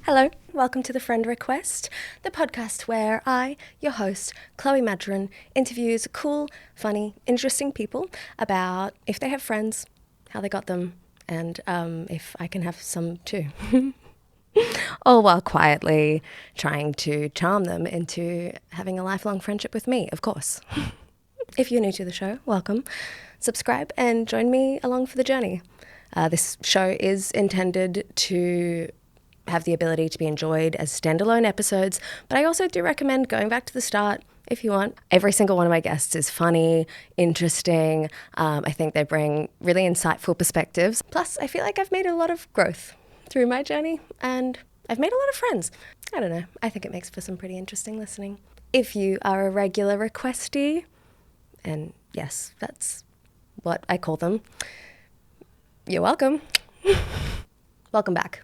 Hello, welcome to The Friend Request, the podcast where I, your host, Chloe Maddren, interviews cool, funny, interesting people about if they have friends, how they got them, and if I can have some too. All while quietly trying to charm them into having a lifelong friendship with me, of course. If you're new to the show, welcome. Subscribe and join me along for the journey. This show is intended to have the ability to be enjoyed as standalone episodes, but I also do recommend going back to the start if you want. Every single one of my guests is funny, interesting. I think they bring really insightful perspectives. Plus, I feel like I've made a lot of growth through my journey and I've made a lot of friends. I don't know. I think it makes for some pretty interesting listening. If you are a regular requestee, and yes, that's what I call them, you're welcome. Welcome back.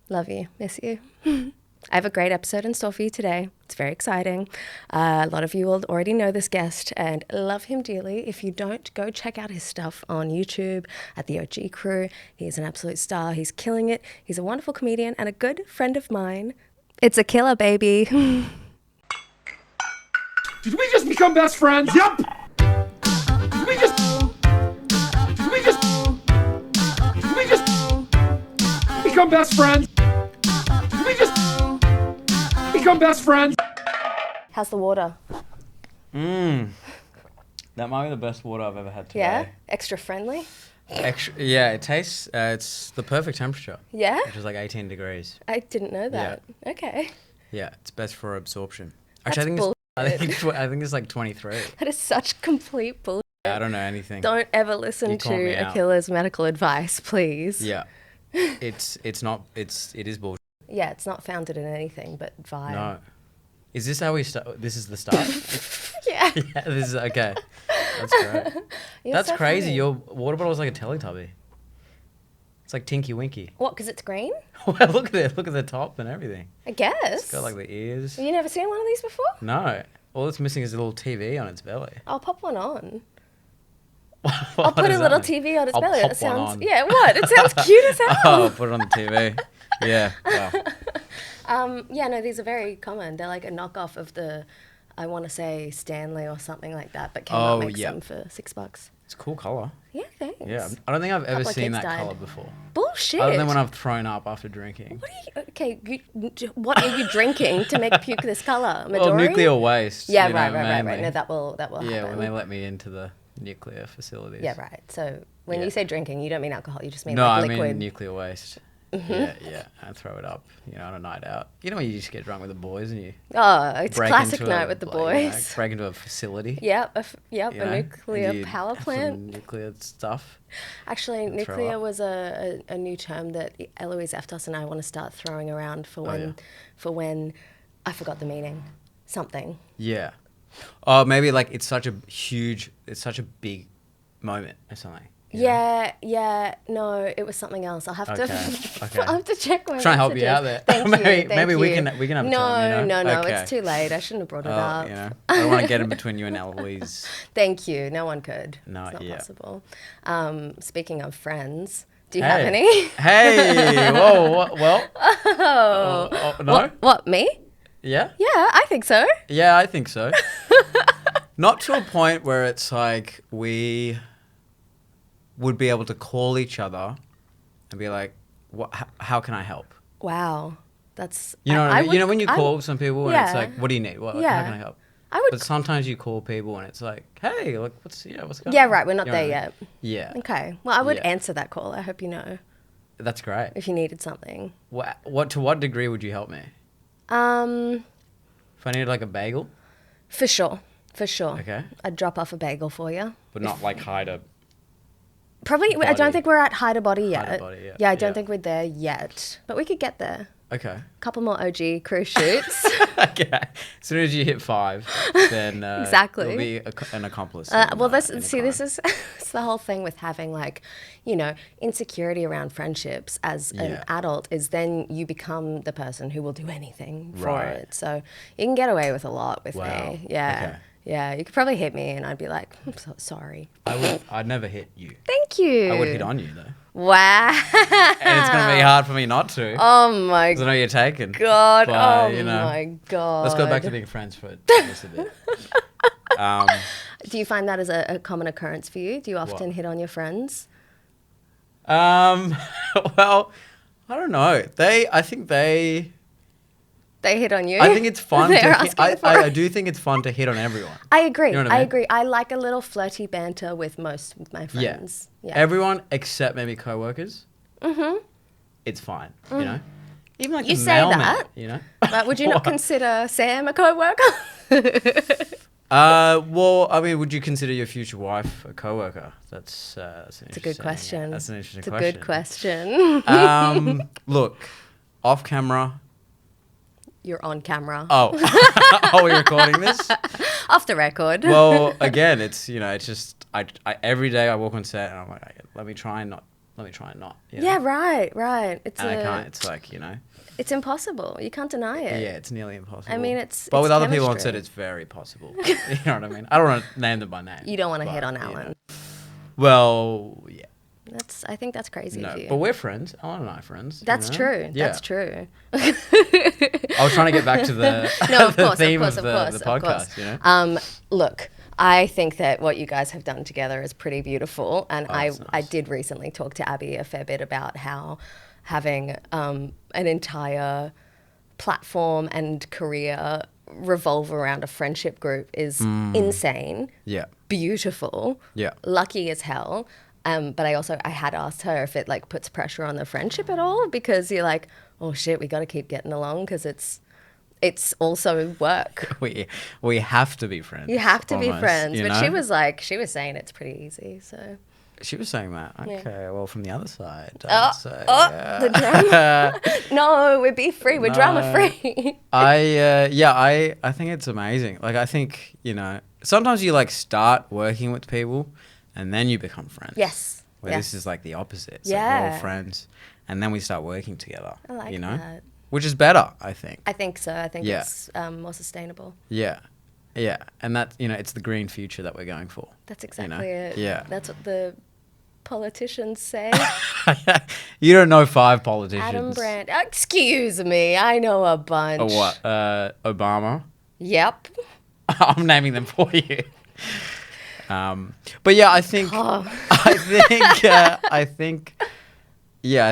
Love you. Miss you. I have a great episode in store for you today. It's very exciting. A lot of you will already know this guest and love him dearly. If you don't, go check out his stuff on YouTube at the OG Crew. He's an absolute star. He's killing it. He's a wonderful comedian and a good friend of mine. It's Akila, baby. Did we just become best friends? Yep. Did we just become best friends? Did we just become best friends? How's the water? That might be the best water I've ever had today. Yeah? Extra friendly? Yeah, it tastes, it's the perfect temperature. Yeah? Which is like 18 degrees. I didn't know that. Yeah. Okay. Yeah, it's best for absorption. That's Actually, I think it's like 23. That is such complete bullshit. I don't know anything. Don't ever listen to Akila's medical advice, please. Yeah. It is bullshit. Yeah, it's not founded in anything but vibe. No. Is this how we start? This is the start? Yeah. Yeah, this is, okay. That's great. That's so crazy. funny. Your water bottle is like a Teletubby. It's like Tinky Winky. What, because it's green? Well, look at it. Look at the top and everything. I guess. It's got like the ears. Have you never seen one of these before? No. All it's missing is a little TV on its belly. I'll pop one on. What I'll put a does little that mean? TV on its I'll belly. pop That sounds... one on. Yeah, what? It sounds cute as hell. Oh, put it on the TV. Yeah. Wow. Yeah, no, these are very common. They're like a knockoff of the, I want to say Stanley or something like that, but Kmart makes them for $6. It's a cool colour. Yeah, thanks. Yeah. I don't think I've ever Couple of seen kids that died. colour before. Bullshit. Other than when I've thrown up after drinking. What are you... Okay, what are you drinking to make puke this colour? Midori? Well, nuclear waste. Yeah, you know, right. mainly. No, that will happen. Yeah, when they let me into the nuclear facilities. Yeah, right. So when Yeah. you say drinking, you don't mean alcohol. You just mean No, like I liquid. mean nuclear waste. Mm-hmm. Yeah, and throw it up, on a night out. You know when you just get drunk with the boys and you Oh, it's break classic into night with the boys. break into a facility. Yep, a you know, nuclear and you power have plant. some nuclear stuff. Actually, and throw nuclear up. was a new term that Eloise Eftos and I want to start throwing around for when I forgot the meaning. Something. Yeah. Oh, maybe like it's such a big moment or something. you know? Yeah. No, it was something else. I'll have to. Okay. I'll have to check my. Try and help you messages. out there. Thank you. Maybe thank we you. can have a No, term, no. Okay. It's too late. I shouldn't have brought it up. I don't want to get in between you and Eloise. Thank you. No one could. No, it's not yeah. possible. Speaking of friends, do you have any? Hey, whoa, well. Oh, no? What, me? Yeah? Yeah, I think so. Yeah, I think so. Not to a point where it's like we would be able to call each other and be like, how can I help? Wow. That's... You know what I mean? would- When you call some people and it's yeah. like, what do you need? How Yeah. can I help? I would... But sometimes you call people and it's like, hey, look, what's going on? Yeah, right. We're not You know there what I mean? yet. Yeah. Okay. Well, I would Yeah. answer that call. I hope you know That's great. if you needed something. To what degree would you help me? If I needed like a bagel, For sure. okay, I'd drop off a bagel for you. but not like hide a. Probably, I Body. don't think we're at Hide a Body yet. Hide a Body, yeah. Yeah, I don't Yeah. think we're there yet. But we could get there. Okay. Couple more OG crew shoots. Okay. As soon as you hit 5, then Exactly. you'll be an accomplice. Well, this in a is crime. it's the whole thing with having like, insecurity around friendships as an Yeah. adult is then you become the person who will do anything for Right. it. So you can get away with a lot with Wow. me. Yeah. Okay. Yeah, you could probably hit me and I'd be like, I'm so sorry. I'd never hit you. Thank you. I would hit on you though. Wow. And it's going to be hard for me not to. Oh my 'Cause I know you're taken. God. But, oh my God. Let's go back to being friends for just a bit. Do you find that as a common occurrence for you? Do you often hit on your friends? Well, I don't know. I think they hit on you? I think it's fun They're to asking for I it. do think it's fun to hit on everyone. I agree. You know what I I mean? agree. I like a little flirty banter with most of my friends. Yeah. Everyone except maybe co-workers. Mm-hmm. It's fine, you know? Even like You the say mailman, that. you know? But would you not What? consider Sam a co-worker? Well, I mean, would you consider your future wife a co-worker? That's an It's a good question. That's an interesting It's a question. good question. Look, off camera. You're on camera. Oh, are we recording this? Off the record. Well, again, it's it's just I every day I walk on set and I'm like, let me try and not. You know? Yeah, right. It's And I can't. It's like It's impossible. You can't deny it. Yeah, it's nearly impossible. I mean, But it's with other people on chemistry. set, it's very possible. You know what I mean? I don't want to name them by name. You don't want to but, hit on you know. Alan. Well, yeah. I think that's crazy No, of you. but we're friends. Alan and I are friends. That's true. Yeah. That's true. I was trying to get back to the, No, of the course, theme of course, of of the course, podcast, of course. you know? Look, I think that what you guys have done together is pretty beautiful, and that's I nice. did recently talk to Abby a fair bit about how having an entire platform and career revolve around a friendship group is insane, Yeah. beautiful, Yeah. lucky as hell. But I had asked her if it like puts pressure on the friendship at all, because you're like, oh shit, we got to keep getting along because it's also work. We have to be friends. You have to be almost, friends. you But she know? was saying it's pretty easy. So She was saying that. Yeah. Okay, well, from the other side. the drama. No, we're beef free. We're drama free. I think it's amazing. Like, I think, sometimes you like start working with people and then you become friends. Yes. Where Yeah. this is like the opposite. It's like we're Yeah. all friends and then we start working together. I like you know? that. Which is better, I think. I think so. I think Yeah. it's more sustainable. Yeah. Yeah. And that, it's the green future that we're going for. That's exactly it. Yeah. That's what the politicians say. You don't know 5 politicians. Adam Brandt. Excuse me. I know a bunch. Or what? Obama. Yep. I'm naming them for you. But yeah, I think, Oh. I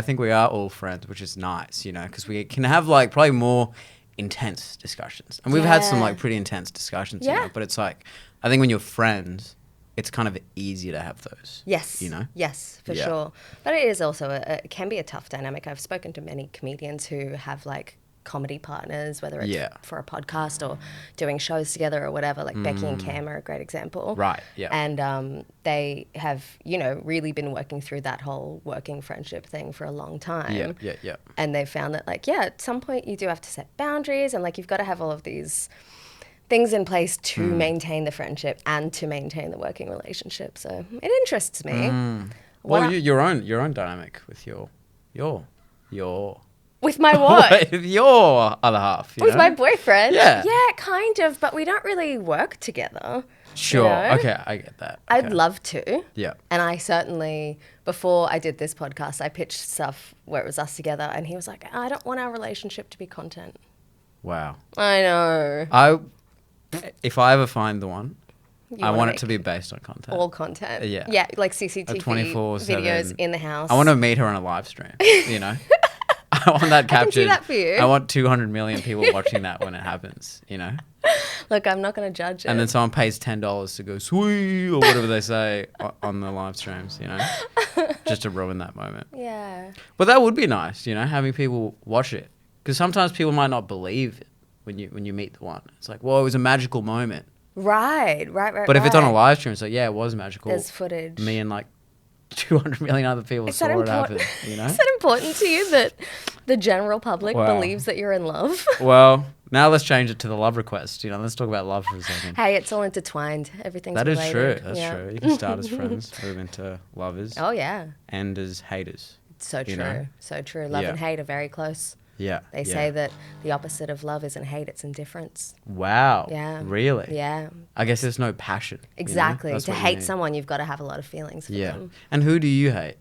think we are all friends, which is nice, because we can have like probably more intense discussions, and we've had some Yeah. like pretty intense discussions. Yeah. But it's like, I think when you're friends, it's kind of easier to have those. Yes. You know? Yes, for Yeah. sure. But it is also it can be a tough dynamic. I've spoken to many comedians who have like comedy partners, whether it's Yeah. for a podcast or doing shows together or whatever. Like Becky and Cam are a great example. Right, yeah. And they have, really been working through that whole working friendship thing for a long time. Yeah. And they've found that, like, at some point you do have to set boundaries, and like you've got to have all of these things in place to maintain the friendship and to maintain the working relationship. So it interests me. Well, your own dynamic with your With my what? with your other half. With my boyfriend? Yeah. Yeah, kind of, but we don't really work together. Sure. know? Okay, I get that. I'd Okay. love to. Yeah. And I certainly, before I did this podcast, I pitched stuff where it was us together, and he was like, I don't want our relationship to be content. Wow. I know. If I ever find the one, I wanna want it make to be based on content. all content. Yeah. Yeah, like CCTV 24/7. videos in the house. I want to meet her on a live stream, I want that can captured. do that for you. I want 200 million people watching that when it happens, Look, I'm not going to judge it. And then someone pays $10 to go, sweet, or whatever they say on the live streams, just to ruin that moment. Yeah. But that would be nice, having people watch it. Because sometimes people might not believe it when you meet the one. It's like, well, it was a magical moment. Right. But if it's on a live stream, it's like, yeah, it was magical. There's footage. Me and like 200 million other people Is that saw it important? happen, Is that important to you that the general public Wow. believes that you're in love? Well, now let's change it to the love request. Let's talk about love for a second. Hey, it's all intertwined. Everything's That is related. true. That's Yeah. true. You can start as friends, move into lovers, Oh, yeah. end as haters. So You true. know? So true. Love Yeah. and hate are very close. Yeah. They say that the opposite of love isn't hate, it's indifference. Wow. Yeah. Really? Yeah. I guess there's no passion. Exactly. That's To what you hate need. someone, you've got to have a lot of feelings for them. And who do you hate?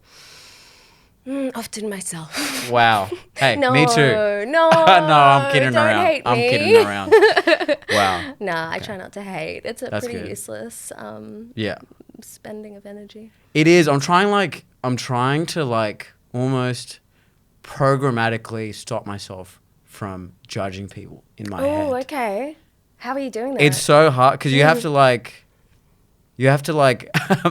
Often myself. Wow. Hey, No, me too. no. No, I'm kidding don't around. hate I'm me. kidding around. Wow. Nah, I try not to hate. It's a That's pretty good. useless Yeah. spending of energy. It is. I'm trying to like almost programmatically stop myself from judging people in my head. Oh, okay. How are you doing that? It's so hard because you have to like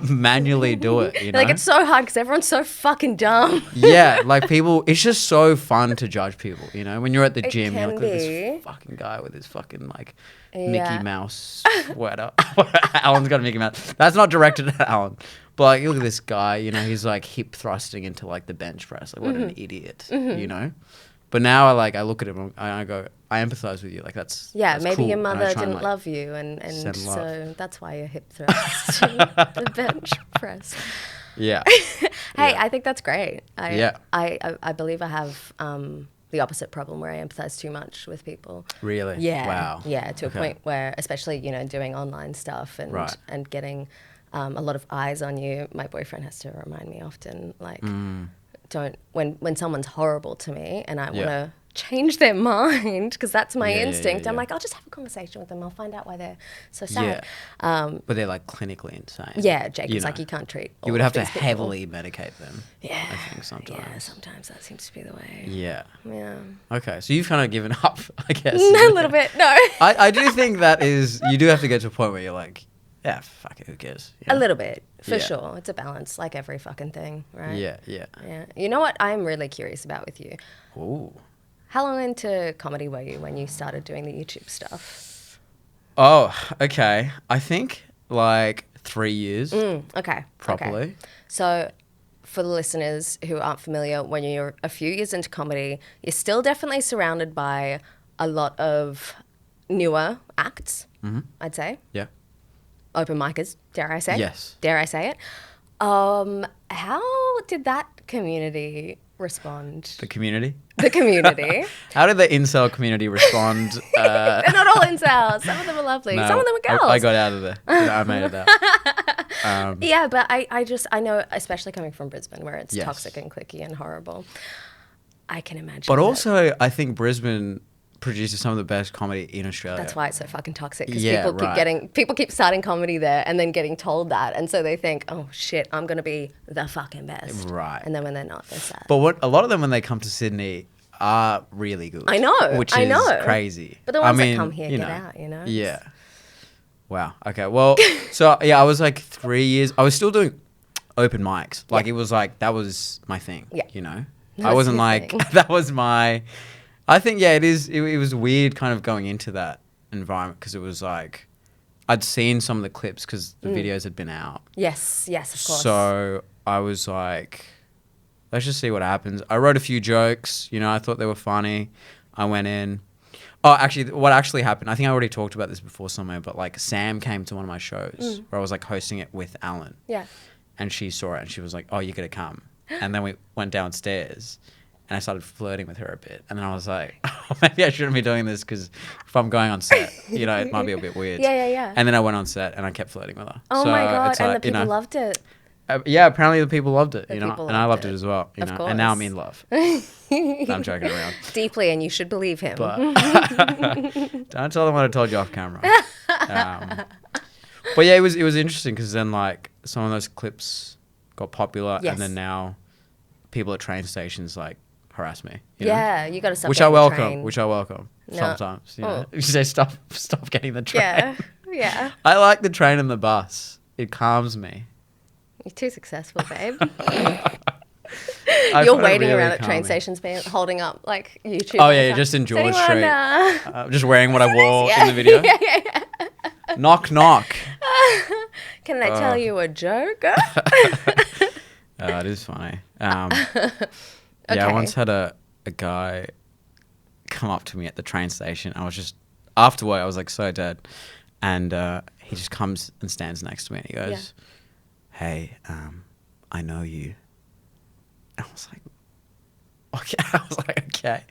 manually do it, you know? Like, it's so hard because everyone's so fucking dumb. Yeah, like people, it's just so fun to judge people, you know? When you're at the It gym, you're can like, look at be. this fucking guy with his fucking like Yeah. Mickey Mouse sweater. Alan's got a Mickey Mouse. That's not directed at Alan. But like, look at this guy, you know, he's like hip thrusting into like the bench press. Like, what an idiot, you know? But now I look at him and I go, I empathize with you. Like that's Maybe cool. your And I mother try and, didn't like, love you, and send love. so that's why you're hip thrust the bench press. Yeah. Hey, Yeah. I think that's great. Yeah. I believe I have the opposite problem where I empathize too much with people. Really? Yeah. Wow. Yeah, to a Okay. point where, especially, you know, doing online stuff and Right. and getting a lot of eyes on you. My boyfriend has to remind me often, like, don't when someone's horrible to me and I want to change their mind, because that's my instinct. I'm like, I'll just have a conversation with them. I'll find out why they're so sad. But they're like clinically insane. Yeah, Jake You was like, know. you can't treat all You would of have to these people. heavily medicate them. Yeah, I think sometimes. Yeah, sometimes that seems to be the way. Yeah. Yeah. Okay, so you've kind of given up, I guess. A little bit, no. I do think that is, you do have to get to a point where you're like, yeah, fuck it, who cares? You A know? little bit, for Yeah. sure. It's a balance, like every fucking thing, right? Yeah, yeah. Yeah. You know what I'm really curious about with you? Ooh. How long into comedy were you when you started doing the YouTube stuff? Oh, okay. I think like 3 years Okay. properly. Okay. So, for the listeners who aren't familiar, when you're a few years into comedy, you're still definitely surrounded by a lot of newer acts, I'd say. Yeah. Open micers, dare I say? Yes. Dare I say it? How did that community respond? The community. The community. How did the incel community respond? They're not all incels. Some of them are lovely. No, Some of them are girls. I got out of there. I made it out. Yeah, but I know, especially coming from Brisbane, where it's Yes. toxic and cliquey and horrible, I can imagine. But that. also, I think Brisbane produces some of the best comedy in Australia. That's why it's so fucking toxic, because Yeah, people keep starting comedy there and then getting told that, and so they think, oh shit, I'm gonna be the fucking best. Right. And then when they're not, they're sad. But a lot of them, when they come to Sydney, are really good. I know, Which I is know. crazy. But the ones that come here get out, you know? Yeah. Wow. Okay. Well, so yeah, I was like 3 years. I was still doing open mics. Like it was like, that was my thing. Yeah. You know? I That's wasn't your like, thing. that was my, I think, yeah, it is. It was weird kind of going into that environment, because it was like, I'd seen some of the clips because the videos had been out. Yes, of course. So I was like, let's just see what happens. I wrote a few jokes, you know, I thought they were funny. I went in. Oh, actually, what actually happened, I think I already talked about this before somewhere, but like Sam came to one of my shows where I was like hosting it with Alan. Yeah. And she saw it and she was like, oh, you got to come. And then we went downstairs and I started flirting with her a bit. And then I was like, oh, maybe I shouldn't be doing this, because if I'm going on set, you know, it might be a bit weird. Yeah. And then I went on set and I kept flirting with her. Oh So my God, it's and like, the people loved it. Yeah, apparently the people loved it, The you know, people and I loved loved it it. as well, you Of know, and now I'm course. in love. No, I'm joking around. Deeply, and you should believe him. But don't tell them what I told you off camera. But yeah, it was interesting, because then like some of those clips got popular, Yes. and then now people at train stations like harass me. You know? Yeah, you got to stop. Which I getting the welcome. train. Which I welcome. No. Sometimes, you know, Oh. you say stop getting the train. Yeah, yeah. I like the train and the bus. It calms me. You're too successful, babe. I You're find it waiting really around at train calming. stations, holding up like YouTube. Oh and yeah, stuff. just in Is George anyone, Street. Just wearing what I wore in the video. Yeah. Knock knock. Can I tell you a joke? It is funny. Yeah, I Okay. once had a guy come up to me at the train station. I was just, after work, I was like so dead. And he just comes and stands next to me and he goes, hey, I know you. And I was like, okay. I was like, okay.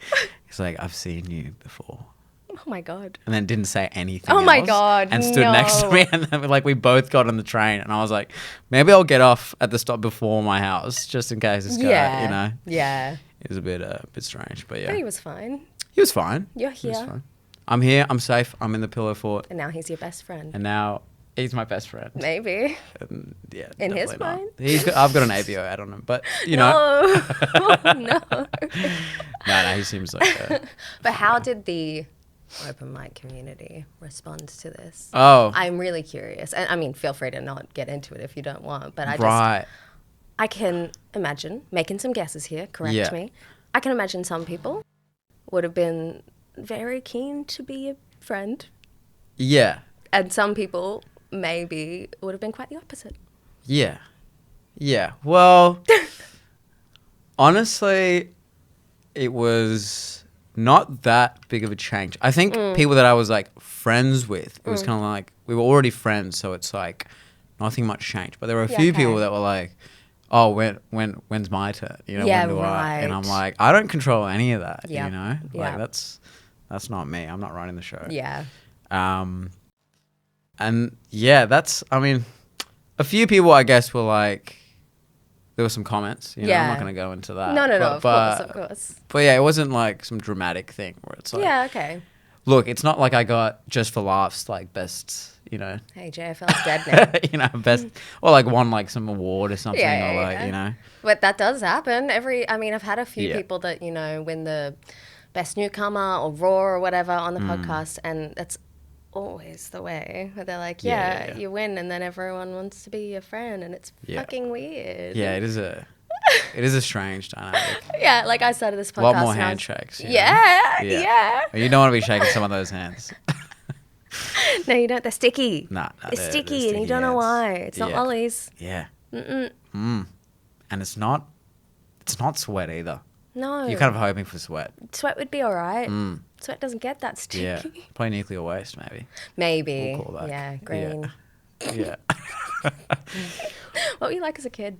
He's like, I've seen you before. Oh my God. And then didn't say anything Oh my else, God, and stood next to me, and then like we both got on the train, and I was like, maybe I'll get off at the stop before my house just in case this guy, you know. Yeah. It was a bit strange, but yeah. But he was fine. He was fine. You're He was here. fine. I'm here. I'm safe. I'm in the pillow fort, And now he's your best friend. and now he's my best friend. Maybe. And yeah, In his definitely not. mind. I've got an ABO ad on him, but you know, No. no, he seems like. But how did the open mic community respond to this? Oh, I'm really curious. And I mean, feel free to not get into it if you don't want, but right. I can imagine, making some guesses here, correct me. I can imagine some people would have been very keen to be a friend, Yeah, and some people maybe would have been quite the opposite. yeah, yeah. Well, honestly, it was not that big of a change. I think people that I was like friends with, it was kind of like we were already friends, so it's like nothing much changed. But there were a few people that were like, "Oh, when's my turn? You know, Yeah, when do I?" And I'm right. like, I don't control any of that. Yeah, You know, yeah. like that's not me. I'm not running the show. Yeah. And yeah, I mean, a few people I guess were like, there were some comments. You know, I'm Yeah. not going to go into that. No, But of course. But yeah, it wasn't like some dramatic thing where it's like, Yeah, okay. look, it's not like I got just for laughs like best, you know, Hey, JFL's dead now. you know, best, or like won like some award or something, Yeah, or like, yeah. you know. But that does happen. I mean, I've had a few Yeah. people that, you know, win the best newcomer or Raw or whatever on the podcast, and that's always the way. Where they're like, Yeah. you win, and then everyone wants to be your friend, and it's Yeah. fucking weird. Yeah, it is a strange dynamic. Yeah, like I started this podcast. A lot more and I was- handshakes. you know? Yeah. You don't want to be shaking some of those hands. No, you don't. They're sticky. Nah, They're they're sticky, and sticky you don't know hands. why. It's not Yeah. Ollie's. Yeah. And it's not sweat either. No. You're kind of hoping for sweat. Sweat would be all right. Sweat doesn't get that sticky. Yeah. Probably nuclear waste, maybe. Maybe. We'll call that. Yeah, green. Yeah. What were you like as a kid?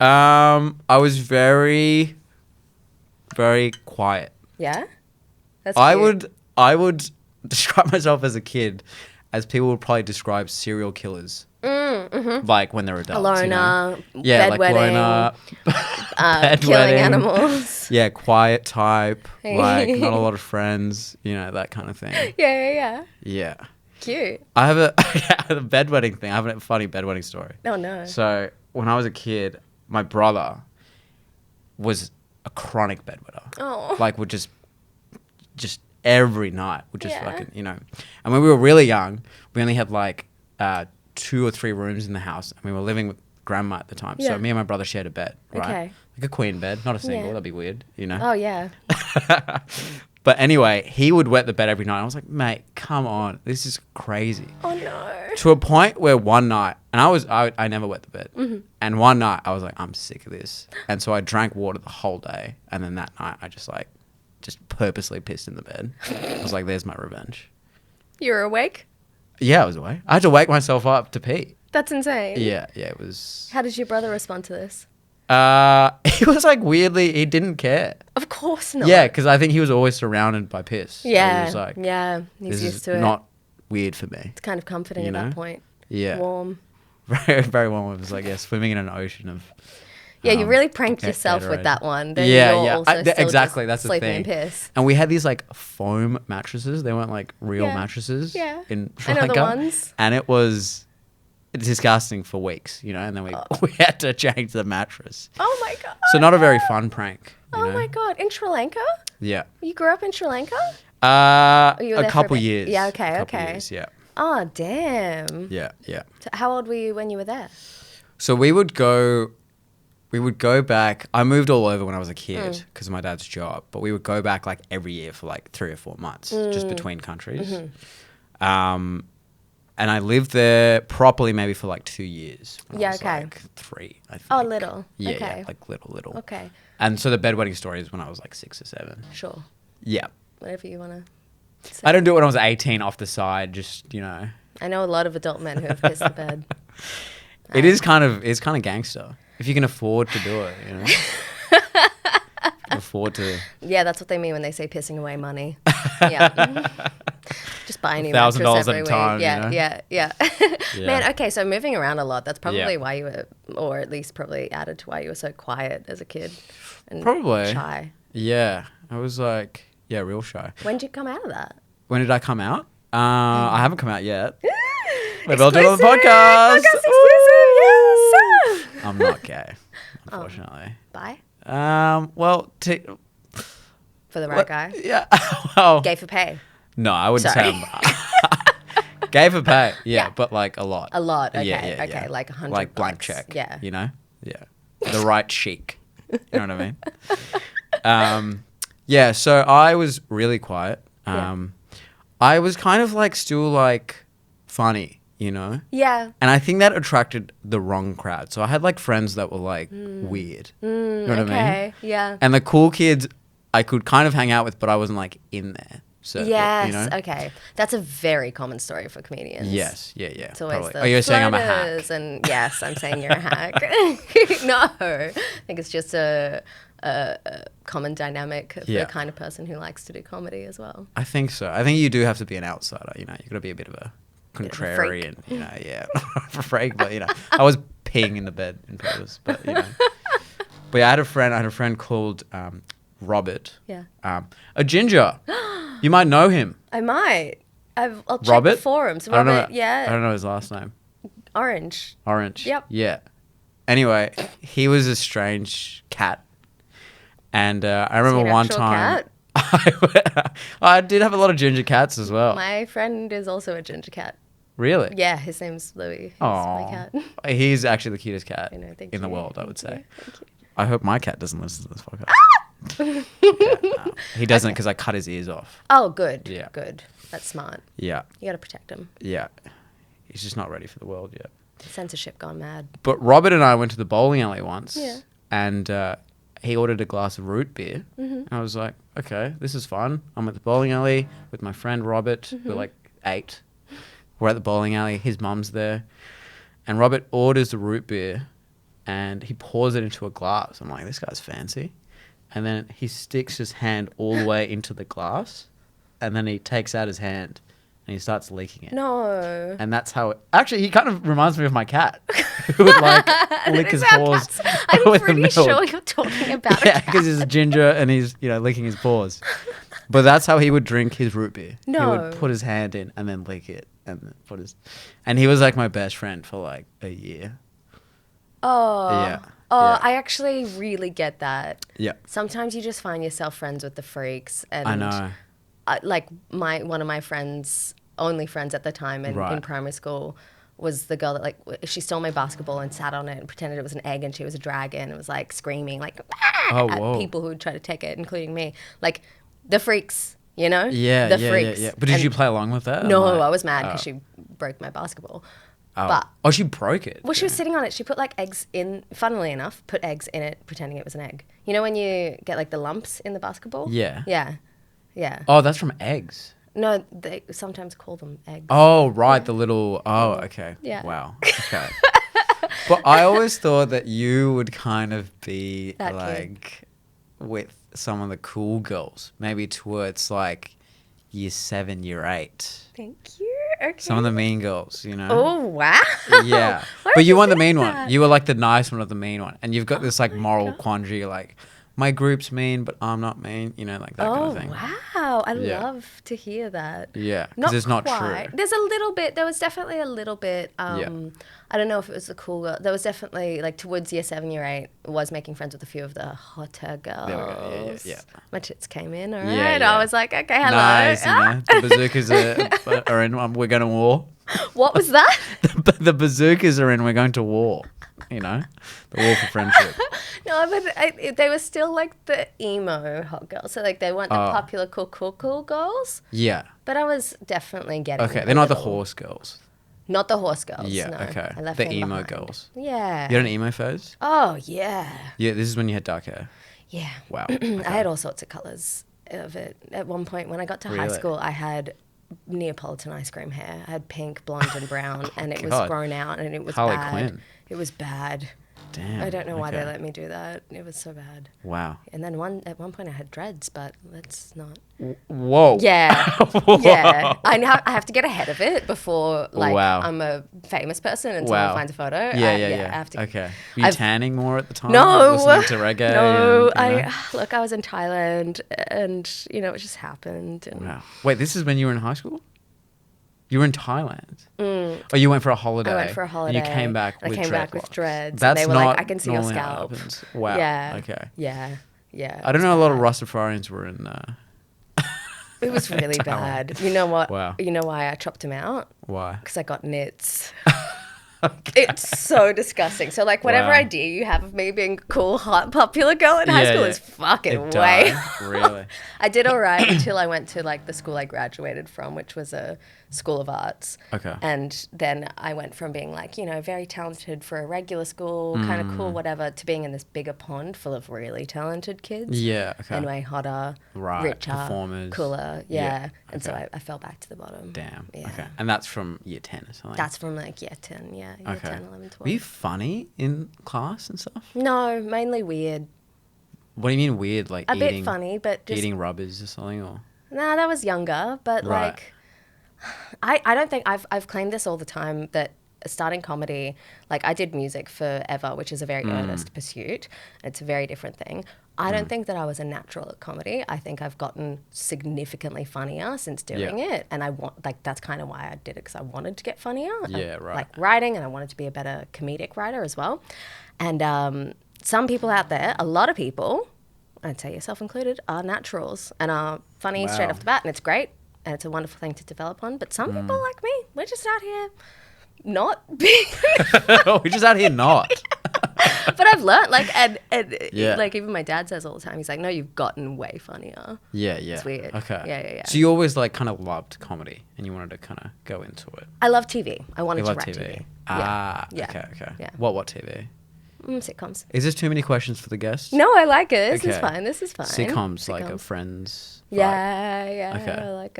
I was very, very quiet. Yeah? That's I cute. would describe myself as a kid as people would probably describe serial killers. Like when they're adults. you know? Loner, Yeah, like bedwetting, loner, killing bedwetting. animals. Yeah, quiet type, like not a lot of friends, you know, that kind of thing. Yeah. Yeah. Cute. I have a bedwetting thing. I have a funny bedwetting story. Oh, no. So when I was a kid, my brother was a chronic bedwetter. Oh. Like would just every night would just Yeah. fucking, you know. And when we were really young, we only had like 2 or 3 rooms in the house, and we were living with grandma at the time. Yeah. So me and my brother shared a bed, right? Okay. Like a queen bed, not a single. Yeah. That'd be weird, you know. Oh, yeah. But anyway, he would wet the bed every night. I was like, mate, come on, this is crazy. Oh, no. To a point where one night, and I never wet the bed, and one night I was like, I'm sick of this, and so I drank water the whole day, and then that night I just purposely pissed in the bed. I was like, there's my revenge. You were awake? Yeah, I was awake. I had to wake myself up to pee. That's insane. Yeah, it was. How did your brother respond to this? He was like weirdly, he didn't care. Of course not. Yeah, because I think he was always surrounded by piss. So Yeah. he was like, Yeah. He's this used is to it. not weird for me. It's kind of comforting You at that know? point. Yeah. Warm. Very, very warm. It was like, yeah, swimming in an ocean of. Yeah, you really pranked Gatorade. yourself with that one. Then Yeah, you're yeah. also still Exactly. just That's the sleeping thing. in piss. And we had these like foam mattresses. They weren't like real Yeah. mattresses. Yeah. In I Sri know the Lanka. ones. And it was disgusting for weeks, you know. And then we had to change the mattress. Oh my god. So not a very fun prank. You Oh know? my god. In Sri Lanka? Yeah. You grew up in Sri Lanka? A You were there for a couple bit. years. Yeah, okay, A couple okay. years, yeah. Oh, damn. Yeah. So how old were you when you were there? So we would go back. I moved all over when I was a Mm. kid because of my dad's job, but we would go back like every year for like 3 or 4 months, Mm. just between countries. Mm-hmm. And I lived there properly maybe for like 2 years. When Yeah, I was okay. Like 3, I think. Oh, little. Yeah, Okay. yeah, like little. Okay. And so the bedwetting story is when I was like 6 or 7. Sure. Yeah. Whatever you want to say. I didn't do it when I was 18 off the side, just, you know. I know a lot of adult men who have pissed the bed. It's kind of gangster if you can afford to do it, you know. afford to. Yeah, that's what they mean when they say pissing away money. Yeah. Just buy a new $1,000 mattress at every a week. time, Yeah, you know? yeah. Yeah. Man, okay, so moving around a lot. That's probably Yeah. why you were, or at least probably added to why you were so quiet as a kid and Probably. shy. Yeah. I was like, yeah, real shy. When did you come out of that? When did I come out? I haven't come out yet. Maybe Exclusive! I'll do it on the podcast. Podcast exclusive! Yes! I'm not gay, unfortunately. Bye? Well, For the right guy? yeah. Well, Gay for pay? no, I wouldn't Sorry. say I'm gay for pay. Yeah, Yeah. but like a lot. A lot, okay, Yeah, okay, like 100 Like blank bucks. check. Yeah. You know? Yeah. The right chic. You know what I mean? Yeah, so I was really quiet. I was kind of like still like funny, you know? Yeah. And I think that attracted the wrong crowd. So I had like friends that were like weird. You know what I mean? Okay, yeah. And the cool kids I could kind of hang out with, but I wasn't like in there. So, Yes, you know? okay. That's a very common story for comedians. Yes, yeah. It's always Probably. the Oh, you're saying I'm a hack. flirters and yes, I'm saying you're a hack. No, I think it's just a common dynamic of Yeah. the kind of person who likes to do comedy as well. I think so. I think you do have to be an outsider, you know? You've got to be a bit of a Bit of a contrarian, you know? Yeah, a freak, but, you know. I was peeing in the bed in purpose, but, you know. But yeah, I had a friend called Robert. Yeah. A ginger. You might know him. I might. I'll check Robert? the forums. I don't know. Robert, yeah. I don't know his last name. Orange. Orange. Yep. Yeah. Anyway, he was a strange cat. And I remember an one actual time. cat? I did have a lot of ginger cats as well. My friend is also a ginger cat. Really? Yeah, his name's Louis. He's my cat. He's actually the cutest cat I know, thank in the you, world, I thank would you, say. thank you. I hope my cat doesn't listen to this podcast. Yeah, no. He doesn't because I cut his ears off. Oh, good. Yeah. Good. That's smart. Yeah. You got to protect him. Yeah. He's just not ready for the world yet. Censorship gone mad. But Robert and I went to the bowling alley once. Yeah. And he ordered a glass of root beer. Mm-hmm. And I was like, okay, this is fun. I'm at the bowling alley with my friend Robert. We're like 8. We're at the bowling alley. His mum's there. And Robert orders the root beer and he pours it into a glass. I'm like, this guy's fancy. And then he sticks his hand all the way into the glass. And then he takes out his hand and he starts licking it. No. And that's how actually, he kind of reminds me of my cat. Who would like lick his paws I'm with the pretty milk. sure you're talking about Yeah, a cat. because he's a ginger and he's, you know, licking his paws. But that's how he would drink his root beer. He No. would put his hand in and then lick it and then put his... And he was like my best friend for like a year. Oh. Yeah. Oh, Yeah. I actually really get that. Yeah. Sometimes you just find yourself friends with the freaks. And I know. like one of my friends, only friends at the time in Right. primary school, was the girl that like she stole my basketball and sat on it and pretended it was an egg and she was a dragon and was like screaming like Oh, at whoa. people who would try to take it, including me. Like the freaks, you know? Yeah, the yeah, freaks. yeah. But did And you play along with that? No, Like- I was mad because Oh. she broke my basketball. Oh. But Oh, she broke it. well, she was sitting on it. She put like eggs in. Funnily enough, put eggs in it, pretending it was an egg. You know when you get like the lumps in the basketball? Yeah. Yeah. Yeah. Oh, that's from eggs. No, they sometimes call them eggs. Oh, right. The little... Oh, okay. Yeah. Wow. Okay. But I always thought that you would kind of be That kid. like with some of the cool girls. Maybe towards like year 7, year 8. Thank you. Okay. Some of the mean girls, you know? Oh wow. Yeah. Why But would you weren't the think mean that? one. You were like the nice one of the mean one. And you've got this like moral quandary like, my group's mean, but I'm not mean. You know, like that kind of thing. Wow. I Yeah. love to hear that. Yeah. Because it's not quite. true. There's a little bit. There was definitely a little bit. Yeah. I don't know if it was the cool girl. There was definitely like towards year 7, year 8. Was making friends with a few of the hotter girls. There we go. Yeah. My tits came in. All right. Yeah, yeah. I was like, okay, hello. Nice, you Ah. know. The bazookas are in. We're going to war. What was that? The bazookas are in. We're going to war. You know, the war for friendship. No, but they were still like the emo hot girls. So like they weren't the popular cool girls. Yeah. But I was definitely getting. Okay. a They're not the little- horse girls. Not the horse girls. Yeah. No. Okay. I left The them emo behind. girls. Yeah. You had an emo phase? Oh yeah. Yeah. This is when you had dark hair. Yeah. Wow. I had all sorts of colours of it. At one point, when I got to high Really? school, I had Neapolitan ice cream hair. I had pink, blonde, and brown, and it was God. grown out, and it was Harley bad. Quinn. It was bad. Damn. I don't know why they okay. let me do that. It was so bad. Wow. And then at one point I had dreads, but let's not. Whoa. Yeah, Whoa. yeah. I have to get ahead of it before Wow. I'm a famous person and Wow. someone finds a photo. Yeah. I have to. Okay. Were you tanning more at the time? No, Listening to reggae? no. and, you know? Look, I was in Thailand, and it just happened. And Wow. Wait, this is when you were in high school? You were in Thailand? Oh, you went for a holiday? I went for a holiday. And you came back and with I came back with dreadlocks. dreads. That's and they were not like, I can see your normally how it scalp. happens. Wow. Yeah. Okay. Yeah. Yeah. I don't know a lot of Rastafarians were in It was really bad. You know what? Wow. You know why I chopped him out? Why? Because I got nits. It's so disgusting. So like whatever Wow. idea you have of me being a cool, hot, popular girl in high school is fucking It way. died. Really? I did all right until I went to like the school I graduated from, which was a school of arts. Okay. And then I went from being like, very talented for a regular school, kind of cool, whatever, to being in this bigger pond full of really talented kids. Yeah. Okay. And way hotter, Right, richer, performers. cooler. Yeah. Yeah, And so okay. I fell back to the bottom. Damn. Yeah. Okay. And that's from year 10 or something? That's from like year 10, yeah. Year Okay. 10, 11, 12. Were you funny in class and stuff? No, mainly weird. What do you mean weird? Like A eating, bit funny, but just... eating rubbers or something? Or Nah, that was younger, but Right. like... I don't think... I've claimed this all the time that starting comedy... Like, I did music forever, which is a very earnest pursuit. It's a very different thing. I don't think that I was a natural at comedy. I think I've gotten significantly funnier since doing it. And I want... Like, that's kind of why I did it, because I wanted to get funnier. Yeah, right. Like, writing, and I wanted to be a better comedic writer as well. And some people out there, a lot of people, I'd say yourself included, are naturals and are funny straight Wow. off the bat, and it's great. And it's a wonderful thing to develop on. But some people like me, we're just out here not being... We're just out here not. But I've learned, like, and Yeah. like even my dad says all the time, he's like, no, you've gotten way funnier. Yeah, yeah. It's weird. Okay. Yeah. So you always like kind of loved comedy and you wanted to kind of go into it. I love TV. I wanted You to love write TV. TV. Ah, Yeah. okay. Yeah. What TV? Sitcoms. Is this too many questions for the guests? No, I like it. This is Okay. fine. Sitcoms, like a Friends. vibe. Yeah. Okay. Like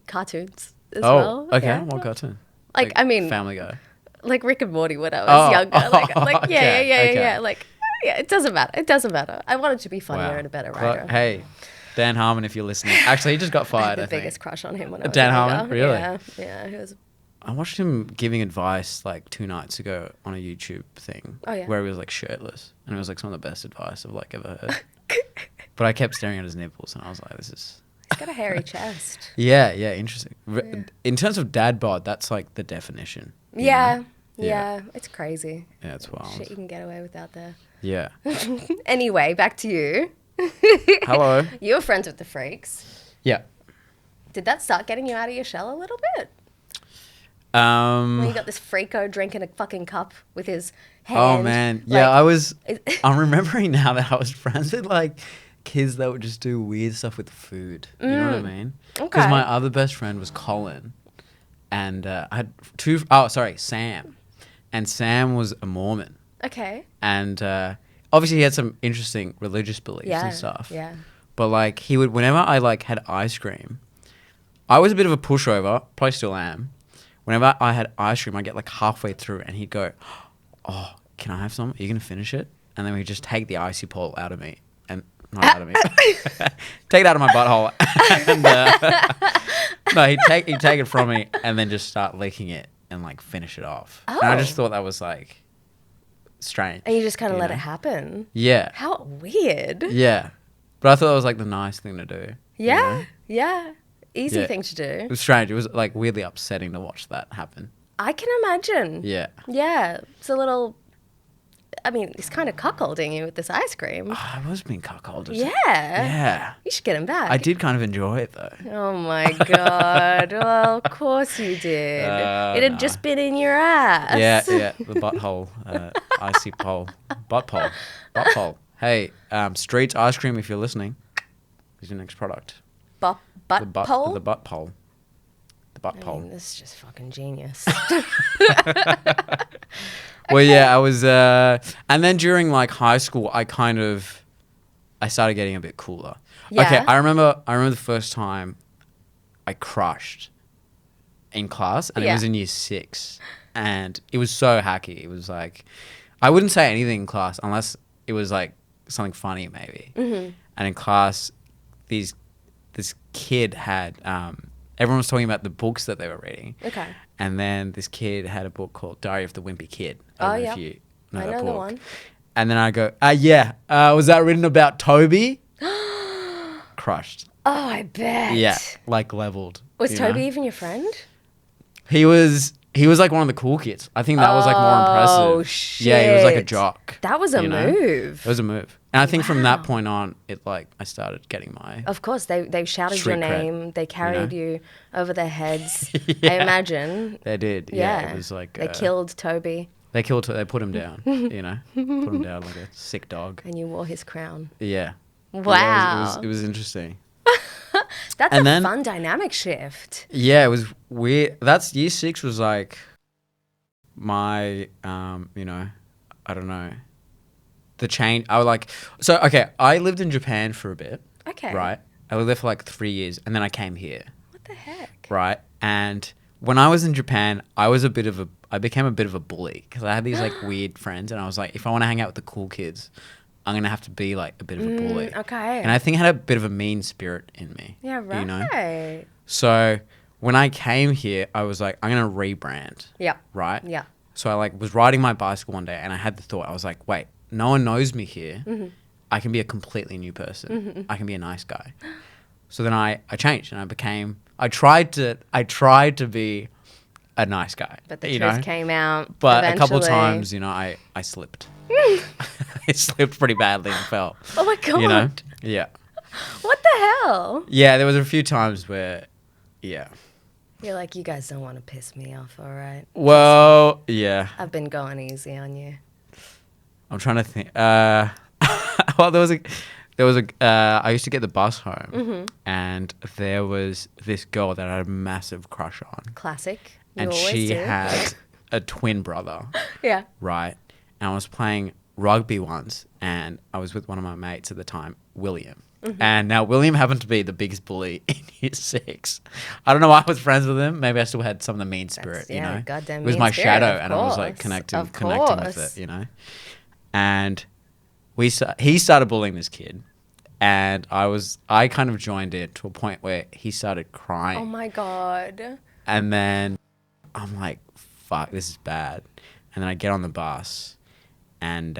cartoons as Oh, well. okay. Yeah. What cartoon? Like, I mean, Family Guy. like Rick and Morty when I was Oh. younger. Like Okay, yeah. okay. Like, yeah, it doesn't matter. It doesn't matter. I wanted to be funnier Wow. and a better Cla- writer. Hey, Dan Harmon, if you're listening. Actually, he just got I fired, had I the think. biggest crush on him when I was Dan younger. Harmon? Really? Yeah. He was. I watched him giving advice like 2 nights ago on a YouTube thing. Oh, yeah. Where he was like shirtless. And it was like some of the best advice I've like ever heard. But I kept staring at his nipples and I was like, this is... He's got a hairy chest. Yeah, interesting. In terms of dad bod, that's like the definition. you know? Yeah. It's crazy. Yeah, it's wild. Shit you can get away with out there. Yeah. Anyway, back to you. Hello. You were friends with the freaks. Yeah. Did that start getting you out of your shell a little bit? When you got this freako drinking a fucking cup with his hand. Oh man, yeah, like- I'm remembering now that I was friends with like kids that would just do weird stuff with food. You know what I mean? Because Okay. my other best friend was Colin, and I had Sam, and Sam was a Mormon, Okay. and obviously he had some interesting religious beliefs Yeah. and stuff. Yeah. But like he would, whenever I like had ice cream, I was a bit of a pushover, probably still am. Whenever I had ice cream, I'd get like halfway through and he'd go, oh, can I have some? Are you going to finish it? And then we'd just take the icy pole out of me. And not out of me. Take it out of my butthole. And, no, he'd take it from me and then just start licking it and like finish it off. And I just Oh. thought that was like strange. And you just kind of you let know? it happen. Yeah. How weird. Yeah. But I thought that was like the nice thing to do. you Yeah. know? Yeah. Easy Yeah. thing to It do. was strange. It was like weirdly upsetting to watch that happen. I can imagine. Yeah. Yeah. It's a little... I mean, he's kind of cuckolding you with this ice cream. I was being cuckolded. Yeah. Yeah. You should get him back. I did kind of enjoy it though. Oh my God. Well, of course you did. It had no. just been in your ass. Yeah. The butthole, icy pole, butt pole. Hey, Streets Ice Cream, if you're listening, is your next product. Butt The butt pole? The butt pole. The butt I pole. mean, this is just fucking genius. Well, yeah, I was, and then during like high school, I started getting a bit cooler. Yeah. Okay, I remember the first time I crushed in class, and it Yeah. was in year 6, and it was so hacky. It was like, I wouldn't say anything in class unless it was like something funny maybe. Mm-hmm. And in class, this kid had, everyone was talking about the books that they were reading. Okay. And then this kid had a book called Diary of the Wimpy Kid. Oh, I don't know yeah. if you know I that know book. the one. And then I go, was that written about Toby? Crushed. Oh, I bet. Yeah, like leveled. Was you Toby know? even your friend? He was like one of the cool kids. I think that was like more impressive. Oh, shit. Yeah, he was like a jock. That was a you know? move. It was a move. And I think from Wow. that point on, it like I started getting my Of course, they shouted Street your cred, name. They carried you over their heads. Yeah. I imagine. They did. Yeah. It was like They killed Toby, They put him down. You know, put him down like a sick dog. and you wore his crown. Yeah. Wow. Yeah, it was interesting. That's And a then- fun dynamic shift. Yeah, it was weird. That's year 6 was like my, you know, I don't know, the change. I was like, so, okay, I lived in Japan for a bit, Okay. right? I lived there for like 3 years and then I came here, What the heck? right? And when I was in Japan, I became a bit of a bully because I had these like weird friends and I was like, if I want to hang out with the cool kids, I'm going to have to be like a bit of a bully. Okay. And I think I had a bit of a mean spirit in me. Yeah, right. You know? So when I came here, I was like, I'm going to rebrand. Yeah. Right? Yeah. So I like was riding my bicycle one day and I had the thought, I was like, wait, no one knows me here. Mm-hmm. I can be a completely new person. I can be a nice guy. So then I changed and I tried to be a nice guy. But the you truth know? came out. But a couple eventually. times, you know, I slipped. I slipped pretty badly and fell. Oh my God. You know? Yeah. What the hell? Yeah, there was a few times where, yeah. You're like, you guys don't want to piss me off, all right? Well, yeah. I've been going easy on you. I'm trying to think. Well, I used to get the bus home, and there was this girl that I had a massive crush on, Classic. You and always she do. had a twin brother, Yeah. right? And I was playing rugby once, and I was with one of my mates at the time, William. And now William happened to be the biggest bully in year 6. I don't know why I was friends with him. Maybe I still had some of the mean spirit, you know? Goddamn It was mean my spirit, shadow, of and I was like course, connecting of with course. it, you know? And he started bullying this kid, and I kind of joined it to a point where he started crying. Oh my God. And then I'm like, fuck, this is bad. And then I get on the bus, and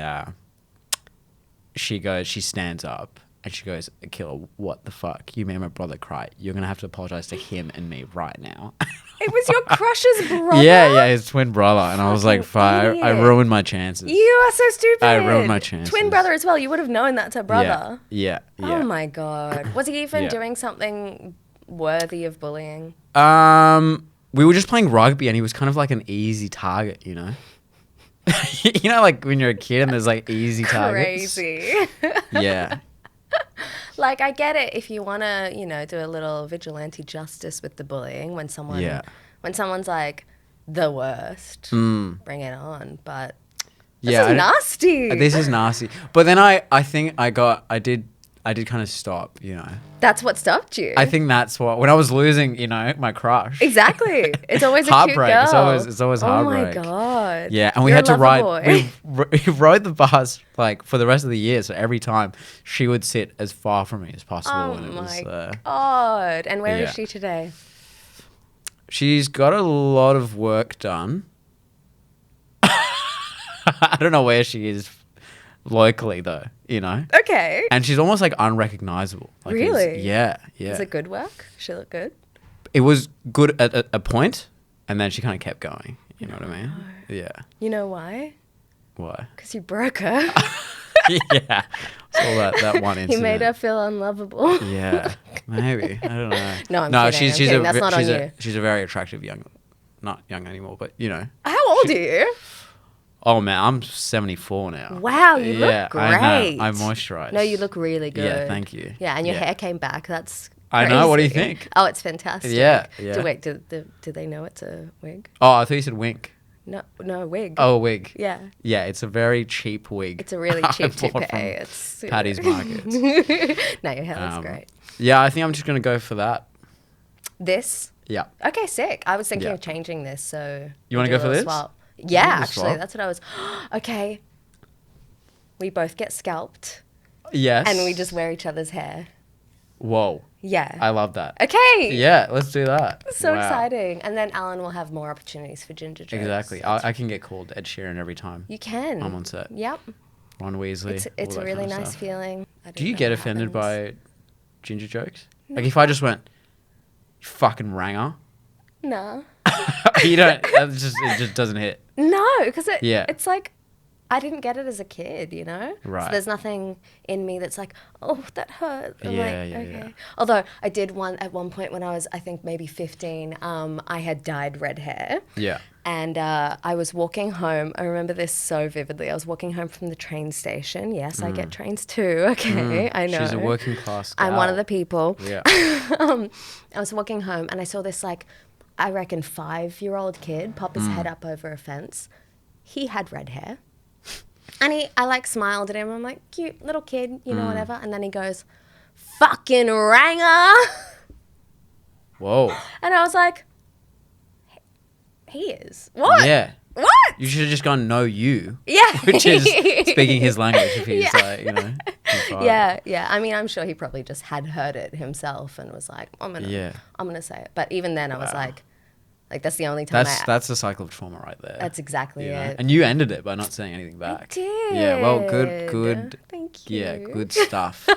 she stands up, and she goes, Akila, what the fuck? You made my brother cry. You're going to have to apologize to him and me right now. It was your crush's brother? Yeah, his twin brother. And I was like, fuck, I idiot. ruined my chances. You are so stupid. I ruined my chances. Twin brother as well. You would have known that's her brother. Yeah. Oh my God. Was he even Yeah. doing something worthy of bullying? We were just playing rugby, and he was kind of like an easy target, you know? You know, like when you're a kid and there's like easy targets. Crazy. Yeah. Like, I get it if you want to, you know, do a little vigilante justice with the bullying when someone's like the worst, bring it on. But this is nasty. This is nasty. But then I think I did kind of stop, you know. That's what stopped you. I think that's what, when I was losing, you know, my crush. Exactly. It's always a cute Heartbreak. girl. It's always Oh heartbreak. my God. Yeah, and we You're had a to lover ride. boy. We rode the bus like for the rest of the year. So every time she would sit as far from me as possible. Oh and it my was, God. And where is yeah. she today? She's got a lot of work done. I don't know where she is locally though, you know. Okay. And she's almost like unrecognizable. Like Really? Yeah. Is it good work? She look good? It was good at a point, and then she kind of kept going. You know what I mean? Yeah. You know why? Why? Because you broke her. Yeah. It's all that one incident. You made her feel unlovable. Yeah. Maybe. I don't know. No, I'm kidding. she's I'm kidding. That's not on you. She's a very attractive not young anymore, but you know. How old are you? Oh man, I'm 74 now. Wow, you look great. I know. I moisturize. No, you look really good. Yeah, thank you. Yeah, and your Yeah. hair came back. That's I know. What do you crazy. think? Oh, it's fantastic. Yeah, yeah. Wait, do they know it's a wig? Oh, I thought you said wink. No, wig. Oh, a wig. Yeah. Yeah, it's a very cheap wig. It's a really I cheap bought toupee. from It's Paddy's Market. No, your hair looks great. Yeah, I think I'm just gonna go for that. This? Yeah. Okay, sick. I was thinking Yeah. of changing this, so You wanna we'll go do a for little this? swap. Yeah, Yeah, we'll actually, swap. that's what I was. Okay, we both get scalped, Yes. and we just wear each other's hair. Whoa. Yeah. I love that. Okay. Yeah, let's do that. So Wow. exciting. And then Alan will have more opportunities for ginger jokes. Exactly. That's- I can get called Ed Sheeran every time. You can. I'm on set. Yep. Ron Weasley. It's all a that really kind of nice stuff. feeling. I Do don't you know get what offended happens. by ginger jokes? Like if I just went, you fucking ranger. No. You don't. It just doesn't hit. No, because Yeah. it's like, I didn't get it as a kid, you know? Right. So there's nothing in me that's like, oh, that hurt. I'm Yeah, like, yeah, okay. yeah. Although I did at one point when I was, I think maybe 15, I had dyed red hair. Yeah. And I was walking home. I remember this so vividly. I was walking home from the train station. Yes, I get trains too. Okay, I know. She's a working class gal. I'm one of the people. Yeah. I was walking home and I saw this, like, I reckon 5-year-old kid pop his head up over a fence. He had red hair. And I like smiled at him. I'm like, cute little kid, you know, whatever. And then he goes, fucking ranger. Whoa. And I was like, he is. What? Yeah. What? You should have just gone, no, you. Yeah. Which is speaking his language if he's Yeah. like, you know. too Yeah, yeah. I mean, I'm sure he probably just had heard it himself and was like, I'm gonna say it. But even then, I was Wow. like that's the only time. That's a cycle of trauma right there. That's exactly you know? it. And you ended it by not saying anything back. I did. Yeah, well, good. Thank you. Yeah, good stuff.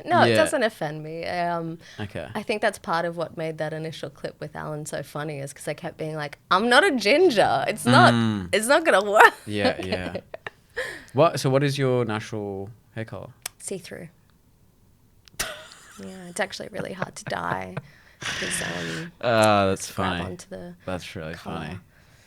No, it doesn't offend me. Okay. I think that's part of what made that initial clip with Alan so funny is because I kept being like, I'm not a ginger. It's not. It's not gonna work. Yeah, yeah. So what is your natural hair color? See through. Yeah, it's actually really hard to dye. Because, That's grab funny. onto the That's really colour.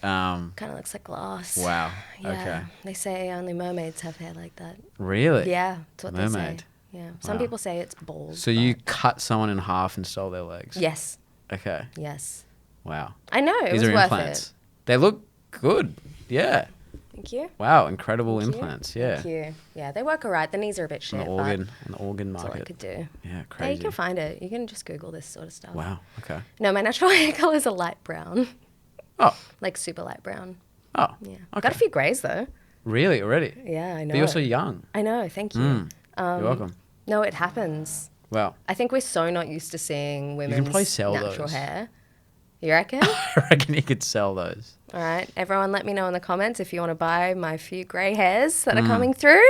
funny. kind of looks like glass. Wow. Yeah. Okay. They say only mermaids have hair like that. Really? Yeah, that's what they Mermaid. say. Yeah. Some Wow. people say it's balls. So you but- cut someone in half and stole their legs? Yes. Okay. Yes. Wow. I know. It These was are worth implants. it. They look good. Yeah. Thank you. Wow. Incredible Thank you. implants. Yeah. Thank you. Yeah, they work all right. The knees are a bit shit. On the but organ that's all I market. could do. Yeah, Yeah, crazy. you can find it. You can just Google this sort of stuff. Wow. Okay. No, my natural hair color is a light brown. Oh. Like super light brown. Oh. Yeah. Okay. Got a few greys though. Really? Already? Yeah, I know. But you're so young. I know. Thank you. You're welcome. No, it happens. Wow. I think we're so not used to seeing women's probably sell natural those. hair. You reckon? I reckon you could sell those. All right. Everyone let me know in the comments if you want to buy my few grey hairs that Mm. are coming through.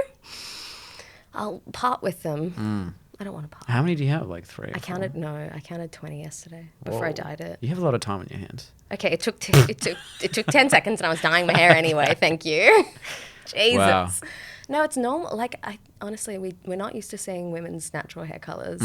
I'll part with them. I don't want to part. How many do you have? Like 3? I counted 20 yesterday before I dyed it. You have a lot of time on your hands. Okay, it took 10 seconds and I was dyeing my hair anyway. Thank you. Jesus. Wow. No, it's normal. Like honestly, we're not used to seeing women's natural hair colors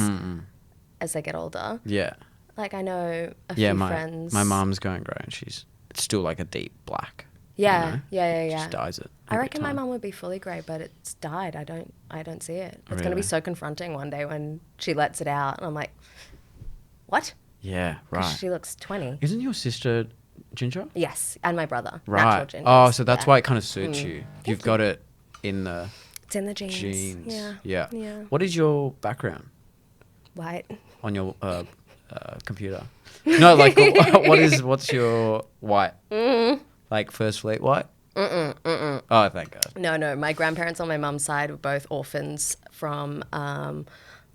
as they get older. Yeah. Like I know a Yeah, few my friends. mom's going grey and it's still like a deep black. Yeah, you know? yeah. Just dyes it. I every reckon my time. mum would be fully grey, but it's dyed. I don't see it. It's going to Really? be so confronting one day when she lets it out, and I'm like, what? Yeah, 'Cause right. she looks 20. Isn't your sister ginger? Yes, and my brother. Right. Natural gingers. Oh, so that's Yeah. why it kind of suits you. You've got it in the It's in the genes. genes. Yeah. Yeah. Yeah. What is your background White. on your computer? No, like what's your white? Like First Fleet white? Oh, thank God. No. My grandparents on my mum's side were both orphans from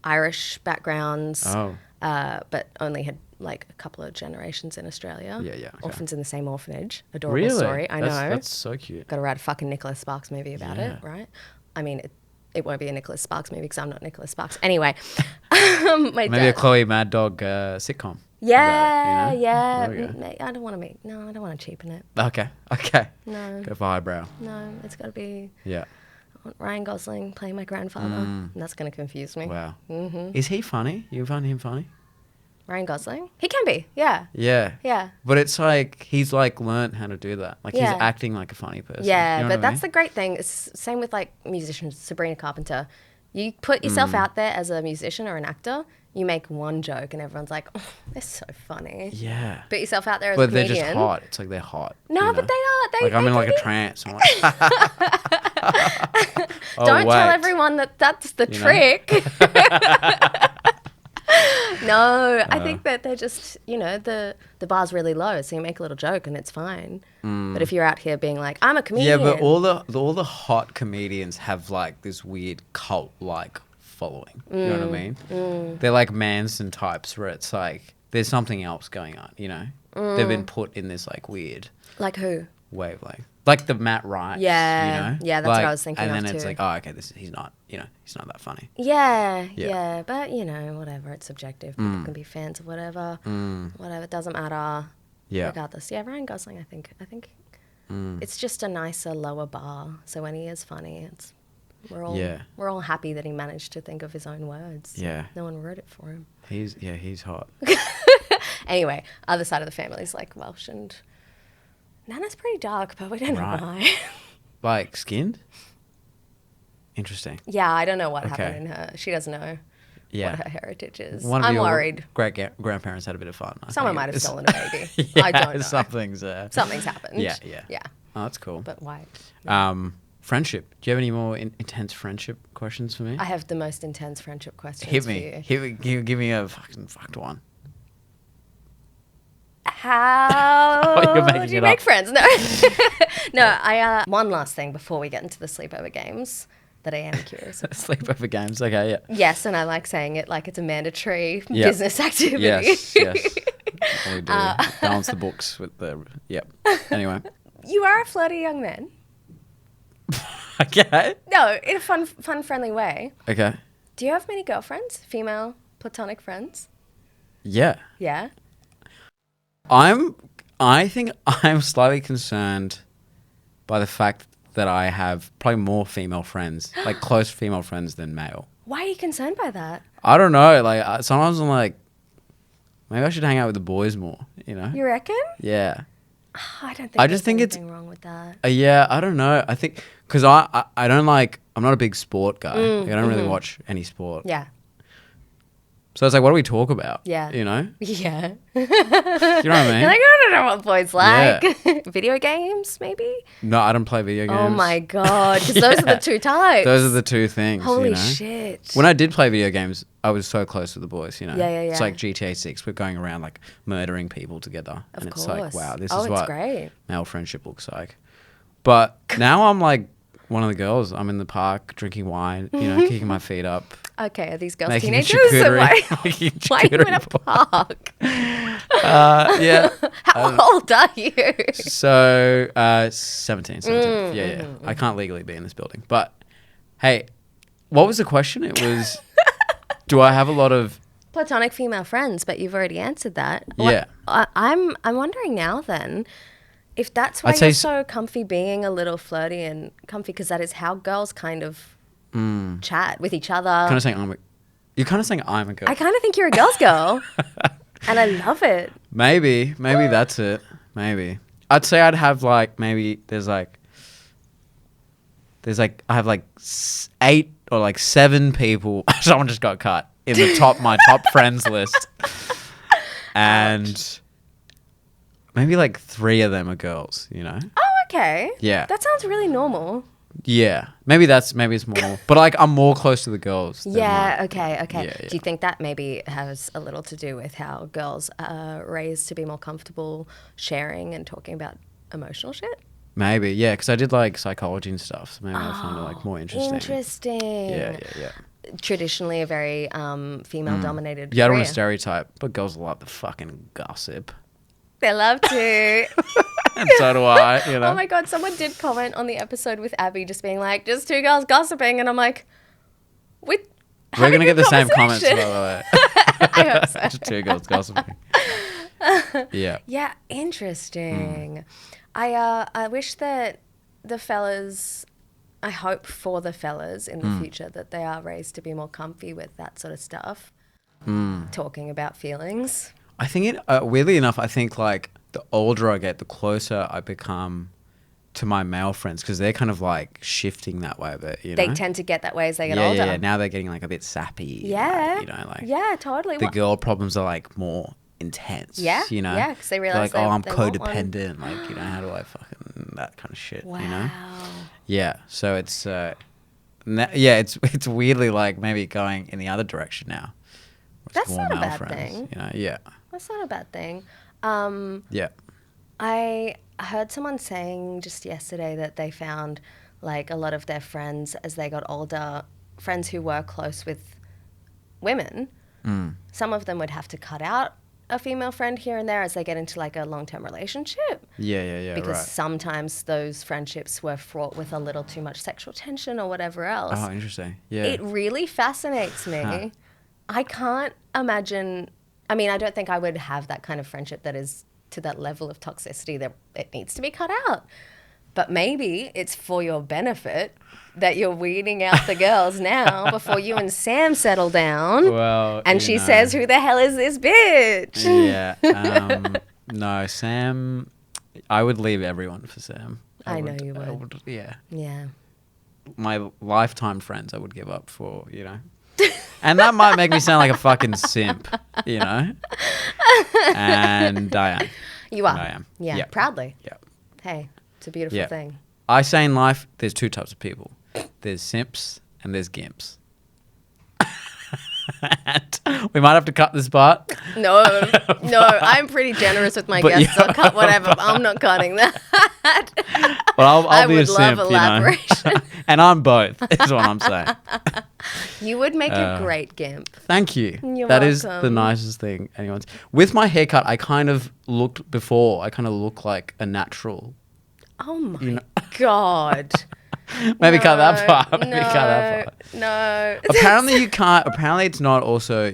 Irish backgrounds. Oh. But only had like a couple of generations in Australia. Yeah, yeah, okay. Orphans in the same orphanage. Adorable Really? story. I know. That's so cute. Got to write a fucking Nicholas Sparks movie about Yeah. it, right? I mean, it won't be a Nicholas Sparks movie because I'm not Nicholas Sparks. Anyway, my Maybe a dad. Chloe Mad Dog sitcom. Yeah, about it, you know? yeah. There we go. I don't want to cheapen it. Okay. No, Go for highbrow. no, it's got to be Yeah. Ryan Gosling playing my grandfather. And that's going to confuse me. Wow. Is he funny? You find him funny? Ryan Gosling? He can be, yeah. Yeah. Yeah. But it's like he's like learnt how to do that. Like Yeah. he's acting like a funny person. Yeah, You know but what I that's the mean? great thing. It's same with like musicians, Sabrina Carpenter. You put yourself out there as a musician or an actor, you make one joke and everyone's like, oh, they're so funny. Yeah. Put yourself out there as But a they're comedian. just hot. It's like they're hot. No, you but know? they are. Like I'm they in like can a be- trance. I'm like, oh, Don't tell wait. everyone that that's the You know? trick. No, I think they're just, the bar's really low, so you make a little joke and it's fine. But if you're out here being like, I'm a comedian. Yeah, but all the hot comedians have like this weird cult like following. You know what I mean? They're like Manson types where it's like there's something else going on, They've been put in this like weird Like who? wavelength. Like the Matt Wright. Yeah. Yeah, that's what I was thinking and of then it's too. like, oh, okay, he's not that funny. Yeah. But, whatever. It's subjective. People can be fans of whatever. Whatever. It doesn't matter. Yeah. Regardless. Yeah, Ryan Gosling, I think it's just a nicer, lower bar. So when he is funny, we're all happy that he managed to think of his own words. Yeah. No one wrote it for him. He's hot. Anyway, other side of the family is like Welsh, and Nana's pretty dark, but we don't know why. Like skinned? Interesting. Yeah, I don't know what happened in her. She doesn't know Yeah. what her heritage is. One of I'm your worried. Great grandparents had a bit of fun. Someone might have stolen a baby. I don't know. Something's happened. Yeah. Yeah. Oh, that's cool. But why? Friendship. Do you have any more intense friendship questions for me? I have the most intense friendship questions Hit for me. you. Give me a fucking fucked one. How You're making do you it make up. friends? No. No, one last thing before we get into the sleepover games that I am curious about. Sleepover games. Okay, yeah. Yes, and I like saying it like it's a mandatory Yeah. business activity. Yes. We do. Balance the books with the... Yep. Anyway. You are a flirty young man. Okay. No, in a fun, friendly way. Okay. Do you have many girlfriends? Female platonic friends? Yeah. Yeah? I think I'm slightly concerned by the fact that I have probably more female friends, like close female friends than male. Why are you concerned by that? I don't know. Like sometimes I'm like, maybe I should hang out with the boys more. You reckon? Yeah. I don't think I just think anything wrong with that. Yeah. I don't know. I think because I don't like. I'm not a big sport guy. Like, I don't really watch any sport. Yeah. So it's like, what do we talk about? Yeah. You know? Yeah. You know what I mean? You're like, I don't know what boys like. Video games, maybe? No, I don't play video games. Oh my God. Because those are the two types. Those are the two things. Holy you know? shit. When I did play video games, I was so close with the boys, Yeah. It's like GTA 6. We're going around like murdering people together. Of It's course. like, wow, this Oh, is it's what great. male friendship looks like. But now I'm like one of the girls. I'm in the park drinking wine, kicking my feet up. Okay, are these girls Making teenagers? charcuterie- Or why making are you in a charcuterie park? Yeah. How old are you? So 17. Yeah. I can't legally be in this building. But hey, what was the question? It was, do I have a lot of... Platonic female friends, but you've already answered that. Yeah. I'm wondering now then, if that's why I'd say you're s- so comfy being a little flirty and comfy, because that is how girls kind of chat with each other. You're kind of saying I'm a girl. I kind of think you're a girl's girl, and I love it. Maybe that's it. Maybe I'd say I'd have like maybe there's like I have like 8 or like 7 people. Someone just got cut in my top friends list, and maybe like 3 of them are girls. Oh, okay. Yeah. That sounds really normal. Yeah, maybe it's more, but like I'm more close to the girls. Than Yeah, like- okay. Yeah. Do you think that maybe has a little to do with how girls are raised to be more comfortable sharing and talking about emotional shit? Maybe, yeah, because I did like psychology and stuff, so maybe I find it like more interesting. Interesting. Yeah. Traditionally a very female-dominated Yeah, I don't career. want to stereotype, but girls love the fucking gossip. They love to. And so do I, Oh my God, someone did comment on the episode with Abby just being like, just 2 girls gossiping. And I'm like, we're going to get the same comments, by conversation. the way. I hope so. Just 2 girls gossiping. Yeah. Yeah, interesting. I wish that the fellas, I hope for the fellas in the future that they are raised to be more comfy with that sort of stuff. Talking about feelings. I think weirdly enough, I think like the older I get, the closer I become to my male friends because they're kind of like shifting that way a bit, They tend to get that way as they get yeah, older. Yeah, now they're getting like a bit sappy. Yeah. Like yeah, totally. the girl problems are like more intense. Yeah, You know? yeah, 'cause they They're realise like, oh, I'm they want one. codependent. Like, how do I fucking, that kind of shit, Wow. you know? Yeah. So it's weirdly like maybe going in the other direction now That's more not a male bad friends, thing. You know, yeah. That's not a bad thing. Yeah. I heard someone saying just yesterday that they found like a lot of their friends as they got older, friends who were close with women, some of them would have to cut out a female friend here and there as they get into like a long-term relationship. Yeah, Because right. sometimes those friendships were fraught with a little too much sexual tension or whatever else. Oh, interesting. Yeah. It really fascinates me. Huh. I can't imagine. I mean, I don't think I would have that kind of friendship that is to that level of toxicity that it needs to be cut out. But maybe it's for your benefit that you're weeding out the girls now before you and Sam settle down. Well, and she says, "Who the hell is this bitch?" Yeah. No, Sam. I would leave everyone for Sam. I know you would. Yeah. Yeah. My lifetime friends I would give up for, you know. And that might make me sound like a fucking simp, you know. And I am. You are. I am. Yeah. Yeah. Proudly. Yeah. Hey, it's a beautiful Yeah. thing. I say in life, there's two types of people. There's simps and there's gimps. And we might have to cut this part. No, I'm pretty generous with my But guests. yeah. I'll cut whatever. I'm not cutting that. Well, I'll I be a would love simp, you know. elaboration. And I'm both, is what I'm saying. You would make a great gimp. Thank you. You're That is the welcome. nicest thing anyone's. With my haircut, I kind of look like a natural. Oh my You know- God. Maybe cut that No, part. Maybe cut that part. No. Apparently you can't. Apparently it's not also.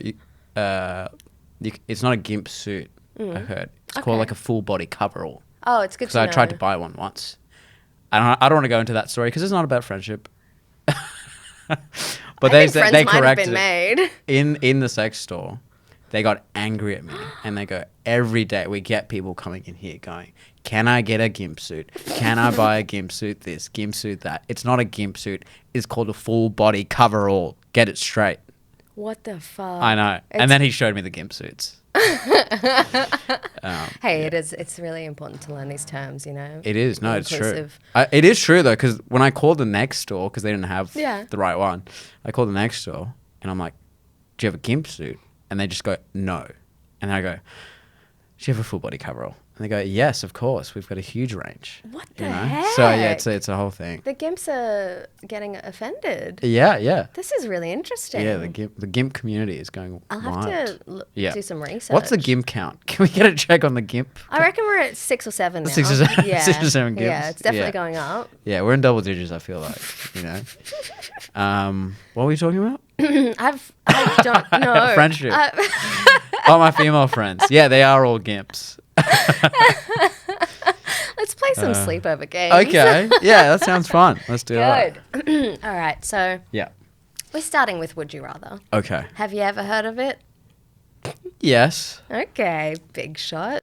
It's not a gimp suit. I heard it's called Okay. like a full body coverall. Oh, it's good Because to know. I tried to buy one once. I don't want to go into that story because it's not about friendship. But I think friends they might have corrected been it. made. In the sex store, they got angry at me and they go, every day we get people coming in here going, can I get a gimp suit? Can I buy a gimp suit this, gimp suit that? It's not a gimp suit. It's called a full body coverall. Get it straight. What the fuck? I know. And then he showed me the gimp suits. Hey, it's really important to learn these terms, you know? It is. No, it's true. Inclusive. It is true, though, because when I called the next store, because they didn't have Yeah. the right one, I called the next store and I'm like, do you have a gimp suit? And they just go, no. And then I go, do you have a full body coverall? And they go, yes, of course. We've got a huge range. What You the know? heck? So, yeah, it's a whole thing. The gimps are getting offended. Yeah. This is really interesting. Yeah, the gimp community is going I'll have wild. to Yeah. do some research. What's the gimp count? Can we get a check on the gimp? I reckon we're at 6 or 7 now. 6 or 7 Yeah. 6 or 7 gimps. Yeah, it's definitely Yeah. going up. Yeah, we're in double digits, I feel like, you know. What were we talking about? I don't know. Friendship. Oh, my female friends. Yeah, they are all gimps. Let's play some sleepover games. Okay. Yeah, that sounds fun. Let's do that. Good. All right, so Yeah. we're starting with Would You Rather. Okay. Have you ever heard of it? Yes. Okay, big shot.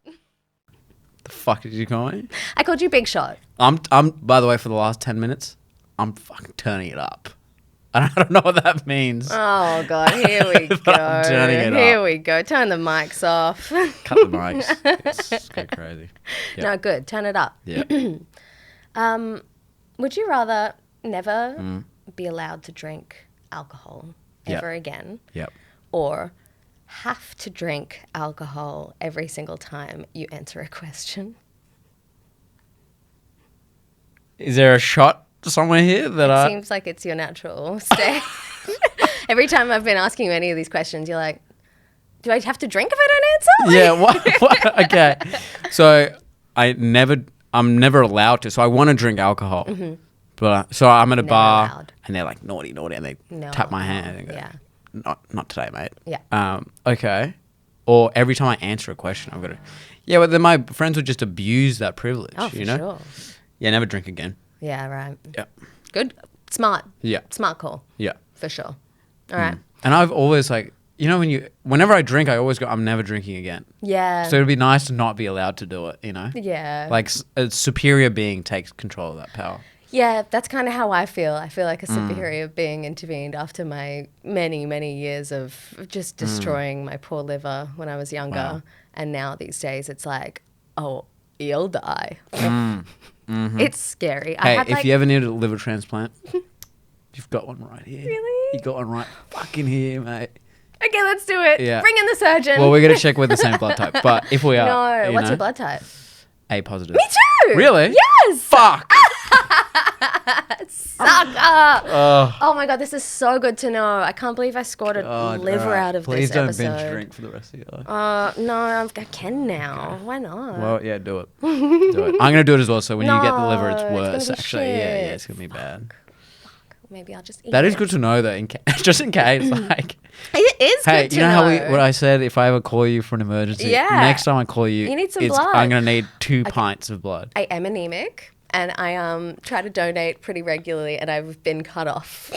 The fuck did you call me? I called you Big Shot. I'm by the way, for the last 10 minutes, I'm fucking turning it up. I don't know what that means. Oh, God, here we go. I'm turning it Here up. we go. Turn the mics off. Cut the mics. It's go crazy. Yeah. No, good. Turn it up. Yeah. Would you rather never be allowed to drink alcohol Yep. ever again, Yep. or have to drink alcohol every single time you answer a question? Is there a shot somewhere here that It seems like it's your natural state. Every time I've been asking you any of these questions, you're like, do I have to drink if I don't answer? Yeah. What? Okay. So I'm never allowed to. So I want to drink alcohol, but so I'm at a Never bar allowed. and they're like naughty, and they No tap my alcohol. hand and go, Yeah. not today, mate. Yeah. Okay. Or every time I answer a question, I've got to. Yeah, but then my friends would just abuse that privilege. Oh, for you know. sure. Yeah. Never drink again. Yeah, right. Yeah. Good. Smart. Yeah. Smart call, Yeah. for sure. All right. And I've always like, you know, whenever I drink, I always go, I'm never drinking again. Yeah. So it'd be nice to not be allowed to do it, you know? yeah. Like a superior being takes control of that power. Yeah, that's kind of how I feel. I feel like a Mm. superior being intervened after my many, many years of just destroying my poor liver when I was younger. Mm. Wow. And now these days it's like, oh, you'll die. It's scary. I Mm. Hey, had, if like, you ever need a liver transplant, you've got one right here. Really? You got one right fucking here, mate. Okay, let's do it. Yeah. Bring in the surgeon. Well, we're going to check we're the same blood type. But if we are, No. you What's know, your blood type? A positive. Me too. Really? Yes. Fuck. Sucker. Oh my god, this is so good to know. I can't believe I scored a God, liver alright. out of Please this don't episode. binge drink for the rest of your life. No, I can now. Okay. Why not? Well, yeah, do it. Do it. I'm going to do it as well. So when you get the liver, it's No, it's gonna worse, be actually. Yeah, shit. it's going to be bad. Maybe I'll just eat That is it. good to know, though, just in case. Like, It is hey, good to you know know. what I said? If I ever call you for an emergency, Yeah. next time I call you, You need some blood. I'm going to need 2 pints of blood. I am anemic, and I try to donate pretty regularly, and I've been cut off.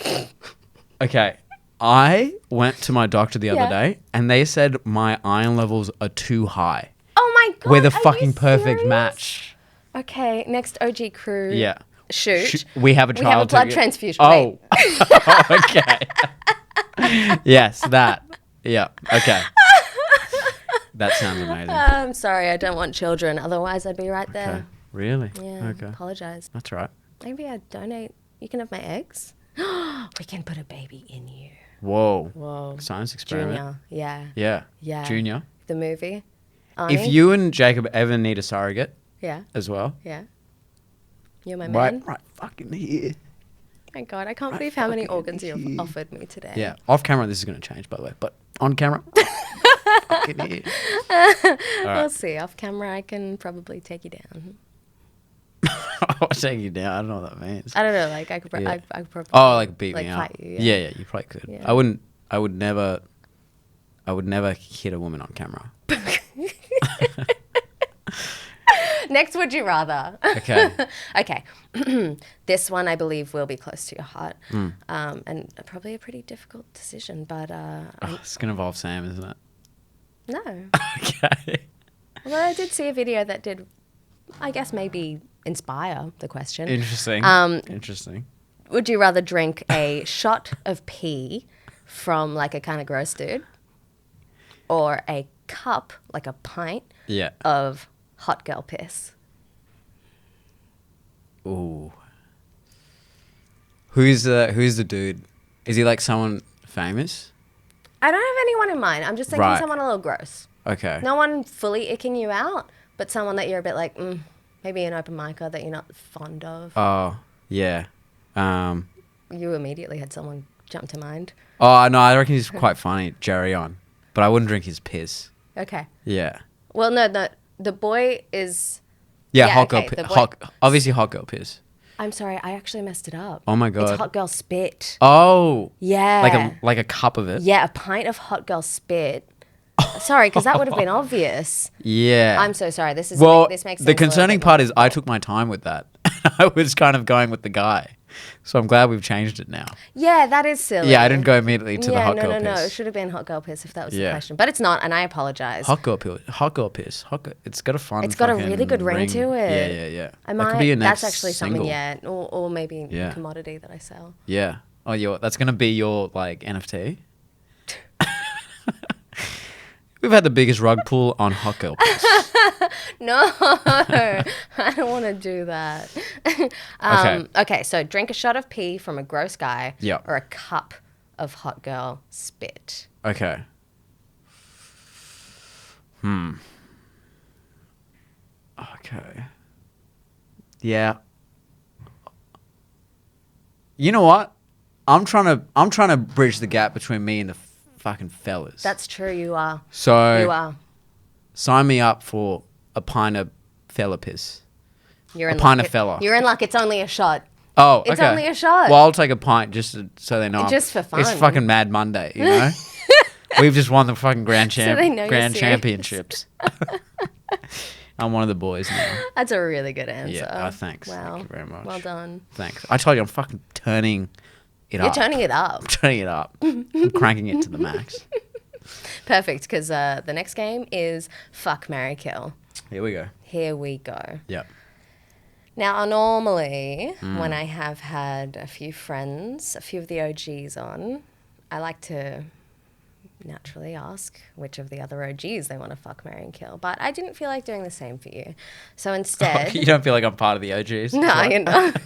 Okay. I went to my doctor the other Yeah. day, and they said my iron levels are too high. Oh my god! We're the are you fucking perfect serious? match. Okay, next OG crew. Yeah. Shoot. We have a child. We have a blood to- transfusion. Oh. Okay. Yes, that. Yeah. Okay. That sounds amazing. I'm sorry, I don't want children. Otherwise, I'd be right Okay. there. Really? Yeah. Okay. Apologize. That's right. Maybe I donate. You can have my eggs. We can put a baby in you. Whoa. Whoa. Science experiment. Junior. Yeah. Yeah. Yeah. Junior. The movie. If Arnie? you and Jacob ever need a surrogate Yeah. as well, Yeah. You're my man. right fucking here. My God, I can't believe how many organs you've offered me today. Yeah. Off camera, this is going to change, by the way. But on camera, fucking here. We'll see. Off camera, I can probably take you down. I'll take you down. I don't know what that means. I don't know. Like I could. Yeah. I could probably. Oh, like beat me up. fight you. Yeah, you probably could. Yeah. I wouldn't. I would never hit a woman on camera. Next, would you rather? Okay. Okay. This one I believe will be close to your heart, Mm. and probably a pretty difficult decision. But Oh, it's gonna involve Sam, isn't it? no. Okay. Although I did see a video that did, I guess maybe inspire the question. Interesting. Um, Interesting. Would you rather drink a shot of pee from like a kind of gross dude, or a cup, like a pint, Yeah. of hot girl piss? Ooh. Who's the dude? Is he like someone famous? I don't have anyone in mind. I'm just thinking Right. someone a little gross. Okay. No one fully icking you out, but someone that you're a bit like, maybe an open micer that you're not fond of. Oh, yeah. You immediately had someone jump to mind. Oh, no, I reckon he's quite funny, Jerry on. But I wouldn't drink his piss. Okay. Yeah. Well, no, the boy is... Yeah, Yeah, hot girl okay, piss. the boy- Obviously hot girl piss. I'm sorry, I actually messed it up. Oh my It's God. hot girl spit. Oh. Yeah. Like a cup of it. Yeah, a pint of hot girl spit. Sorry, because that would have been obvious. Yeah. I'm so sorry. This makes the things a little concerning bit part more is I took my time with that. I was kind of going with the guy. So I'm glad we've changed it now. Yeah, that is silly. Yeah, I didn't go immediately to the hot girl no. piss. It should have been hot girl piss if that was the Yeah. question. But it's not, and I apologize. Hot girl piss. It's got a fun. It's got a fucking really good ring to it. Yeah. I That might, could be your that's next actually single. something, yeah. Or maybe Yeah. a commodity that I sell. Yeah. Oh, that's gonna be your like NFT. We've had the biggest rug pull on hot girl piss. No, I don't want to do that. Okay, so drink a shot of pee from a gross guy Yep. or a cup of hot girl spit. Okay. Okay. Yeah. You know what? I'm trying to bridge the gap between me and the fucking fellas. That's true, you are. So You are. sign me up for a pint of fella piss. You're in a pint luck. of fella. You're in luck. It's only a shot. Oh, okay. It's only a shot. Well, I'll take a pint just so they know. Just for fun. It's fucking Mad Monday, you know. We've just won the fucking grand So they know you're serious. championships. I'm one of the boys now. That's a really good answer. Yeah, thanks. Wow. Thank you very much. Well done. Thanks. I told you I'm fucking turning it You're up. turning it up. I'm turning it up. I'm cranking it to the max. Perfect, because the next game is Fuck, Marry, Kill. Here we go. Here we go. Yep. Now, normally, Mm. when I have had a few friends, a few of the OGs on, I like to naturally ask which of the other OGs they want to fuck, marry, and kill. But I didn't feel like doing the same for you. So instead... You don't feel like I'm part of the OGs? No, you're not.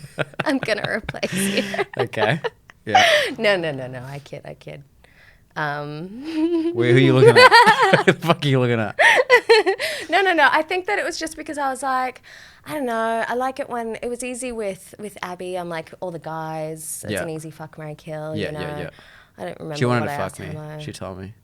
I'm going to replace you. Okay. Yeah. No. I kid. Who are you looking at? Who the fuck are you looking at? No. I think that it was just because I was like, I don't know. I like it when it was easy with Abby. I'm like, all the guys. It's an easy fuck, marry, kill. Yeah, you know? yeah. I don't remember. She wanted what to I fuck asked me. Hamo. She told me.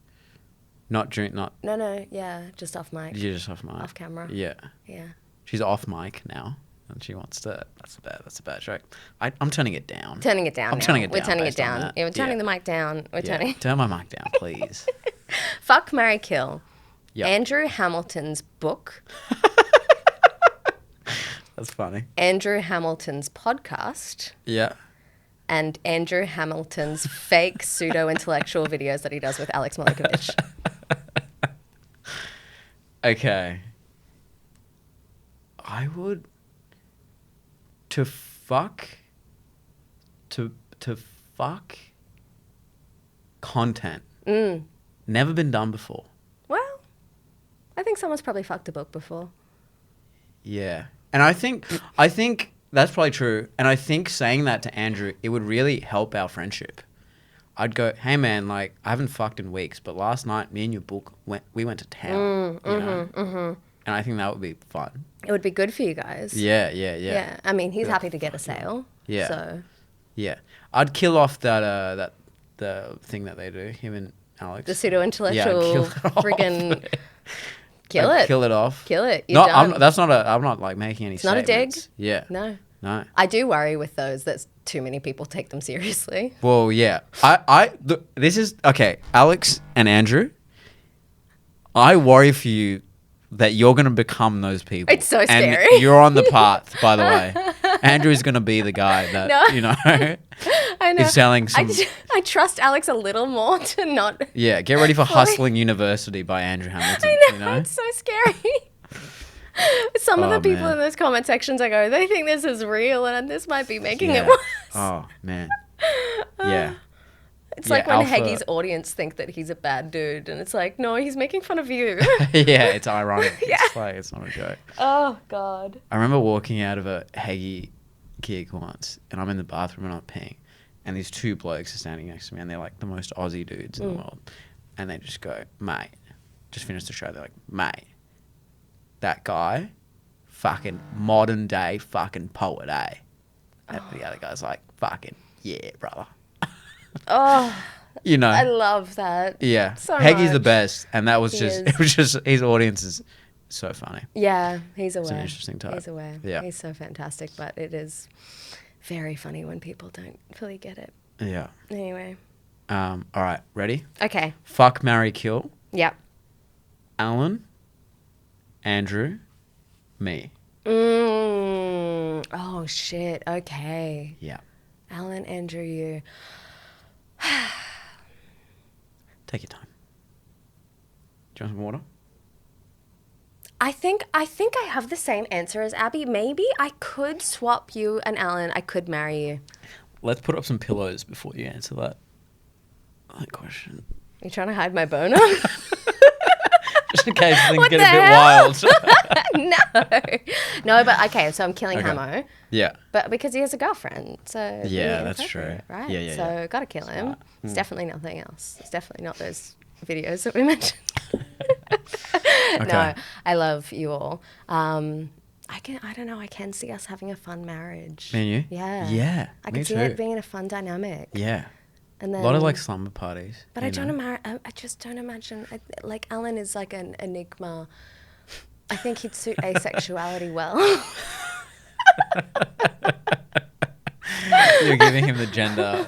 Not drink, not. No. Yeah, just off mic. You're just off mic. Off camera. Yeah. Yeah. She's off mic now, and she wants to. That's a bad joke. I'm turning it down. Turning it down. I'm now. turning it down. We're turning it based on down. that. Yeah, we're turning the mic down. We're turning. Turn my mic down, please. Fuck, marry, kill. Yep. Andrew Hamilton's book. That's funny. Andrew Hamilton's podcast. Yeah. And Andrew Hamilton's fake pseudo-intellectual videos that he does with Alex Milikovich. Okay. I would to fuck content. Never been done before. Well, I think someone's probably fucked a book before. Yeah. And I think that's probably true. And I think saying that to Andrew, it would really help our friendship. I'd go, hey man, like I haven't fucked in weeks, but last night me and your book we went to town. You know? And I think that would be fun. It would be good for you guys. Yeah. Yeah. I mean, he's happy to get a sale. Yeah. So. Yeah. I'd kill off the thing that they do, him and Alex. The pseudo-intellectual friggin' kill I'd it. Kill it off. Kill it. No, You're done. I'm not like making any not a dig? statements. Yeah. No. I do worry with those that too many people take them seriously. Well, yeah. This is okay, Alex and Andrew. I worry for you that you're going to become those people. It's so and scary. You're on the path, by the way. Andrew's going to be the guy that, I know. is selling some... I trust Alex a little more to not... Yeah, get ready for Hustling University by Andrew Hamilton. I know, it's so scary. Some of the people in those comment sections, I go, they think this is real and this might be making it worse. Oh, man. Yeah. It's like when Heggy's audience think that he's a bad dude, and it's like, no, he's making fun of you. Yeah, it's ironic. It's like, it's not a joke. Oh, God. I remember walking out of a Heggy gig once, and I'm in the bathroom and I'm peeing, and these two blokes are standing next to me, and they're like the most Aussie dudes in the world. And they just go, mate, just finished the show. They're like, mate, that guy, fucking modern day fucking poet, eh? And the other guy's like, fucking, yeah, brother. Oh, you know, I love that. Yeah, so Heggy's the much. best, and that was it was just his audience is so funny. Yeah, he's aware. It's an interesting type. He's aware. Yeah, he's so fantastic, but it is very funny when people don't fully get it. Yeah. Anyway. All right, ready? Okay. Fuck, marry, kill. Yep. Alan, Andrew, me. Oh shit. Okay. Yeah. Alan, Andrew, you. Take your time. Do you want some water? I think I have the same answer as Abby. Maybe I could swap you and Alan. I could marry you. Let's put up some pillows before you answer that question. You trying to hide my boner? Just in case things What get the a bit hell? wild. No, but okay, so I'm killing Okay. Hamo. Yeah. But because he has a girlfriend, so Yeah, that's true. appropriate, right? Yeah. So gotta kill him. It's definitely nothing else. It's definitely not those videos that we mentioned. Okay. No, I love you all. I don't know. I can see us having a fun marriage. Me and you? Yeah. Yeah. I me can see too. it being a fun dynamic. Yeah. And then A lot of like slumber parties. But I just don't imagine. Like Alan is like an enigma. I think he'd suit asexuality well. You're giving him the gender.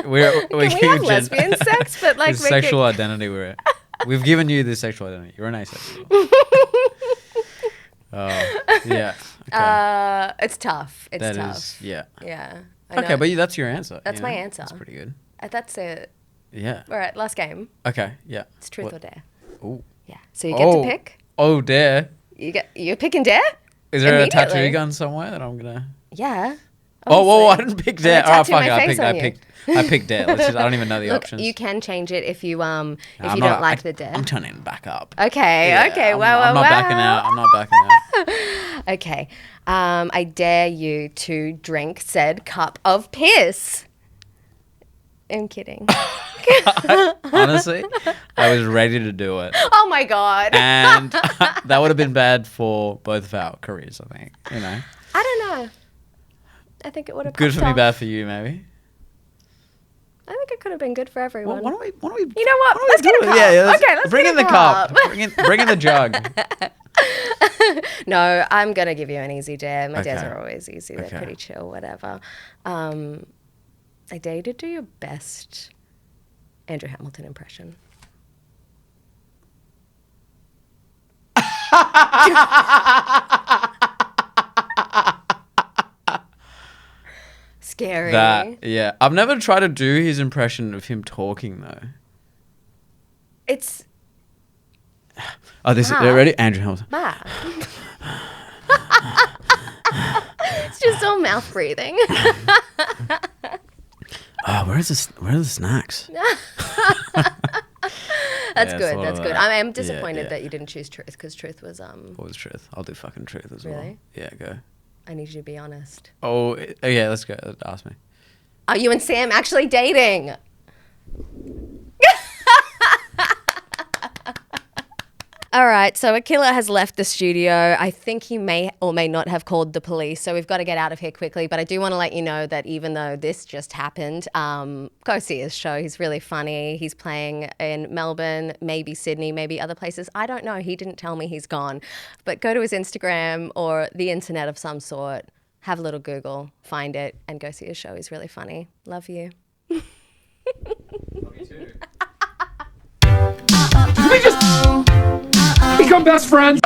We're Can we have lesbian sex? But like his sexual identity. We've given you the sexual identity. You're an asexual. Oh yeah. Okay. It's tough. It's That tough. is, yeah. Yeah. I Okay, know. but that's your answer. That's you my know? answer. That's pretty good. That's it. Yeah. All right, last game. Okay. Yeah. It's truth or dare. Ooh. Yeah. So you get to pick. Oh, dare. You pick and dare. Is there a Immediately. tattoo gun somewhere that I'm gonna? Yeah. Oh, whoa! I obviously. didn't pick I'm dare. gonna Oh, tattoo fuck my it! face on you. I picked dare. Let's just, I don't even know the Look, options. you can change it if you I'm don't not- like the dare. I'm turning it back up. Okay. Yeah, Okay. I'm Wow. not backing out. I'm not backing out. Okay. I dare you to drink said cup of piss. I'm kidding. Honestly, I was ready to do it. Oh my God. And that would have been bad for both of our careers, I think. You know. I don't know. I think it would have Good for me, off. bad for you, maybe. I think it could have been good for everyone. Well, why don't we? You know what? Why don't we Let's do get a it? cup. Yeah, Okay, let's bring get in a the cup. Bring in the jug. No, I'm going to give you an easy dare. My dares Okay. are always easy. They're Okay. pretty chill, whatever. I dare you to do your best Andrew Hamilton impression. Scary. Yeah. I've never tried to do his impression of him talking though. It's Oh, this is Ah. ready? Andrew Hamilton. bad. It's just all mouth breathing. Oh, where are the snacks? That's Yeah, good. sort That's of good. that. I am disappointed yeah. that you didn't choose Truth because Truth was What was truth? I'll do fucking truth as well. Really? Yeah, go. I need you to be honest. Oh, yeah, let's go. Ask me. Are you and Sam actually dating? All right, so Akila has left the studio. I think he may or may not have called the police, so we've got to get out of here quickly. But I do want to let you know that even though this just happened, go see his show. He's really funny. He's playing in Melbourne, maybe Sydney, maybe other places. I don't know. He didn't tell me he's gone. But go to his Instagram or the internet of some sort, have a little Google, find it, and go see his show. He's really funny. Love you. Love you too. Did we just become best friends?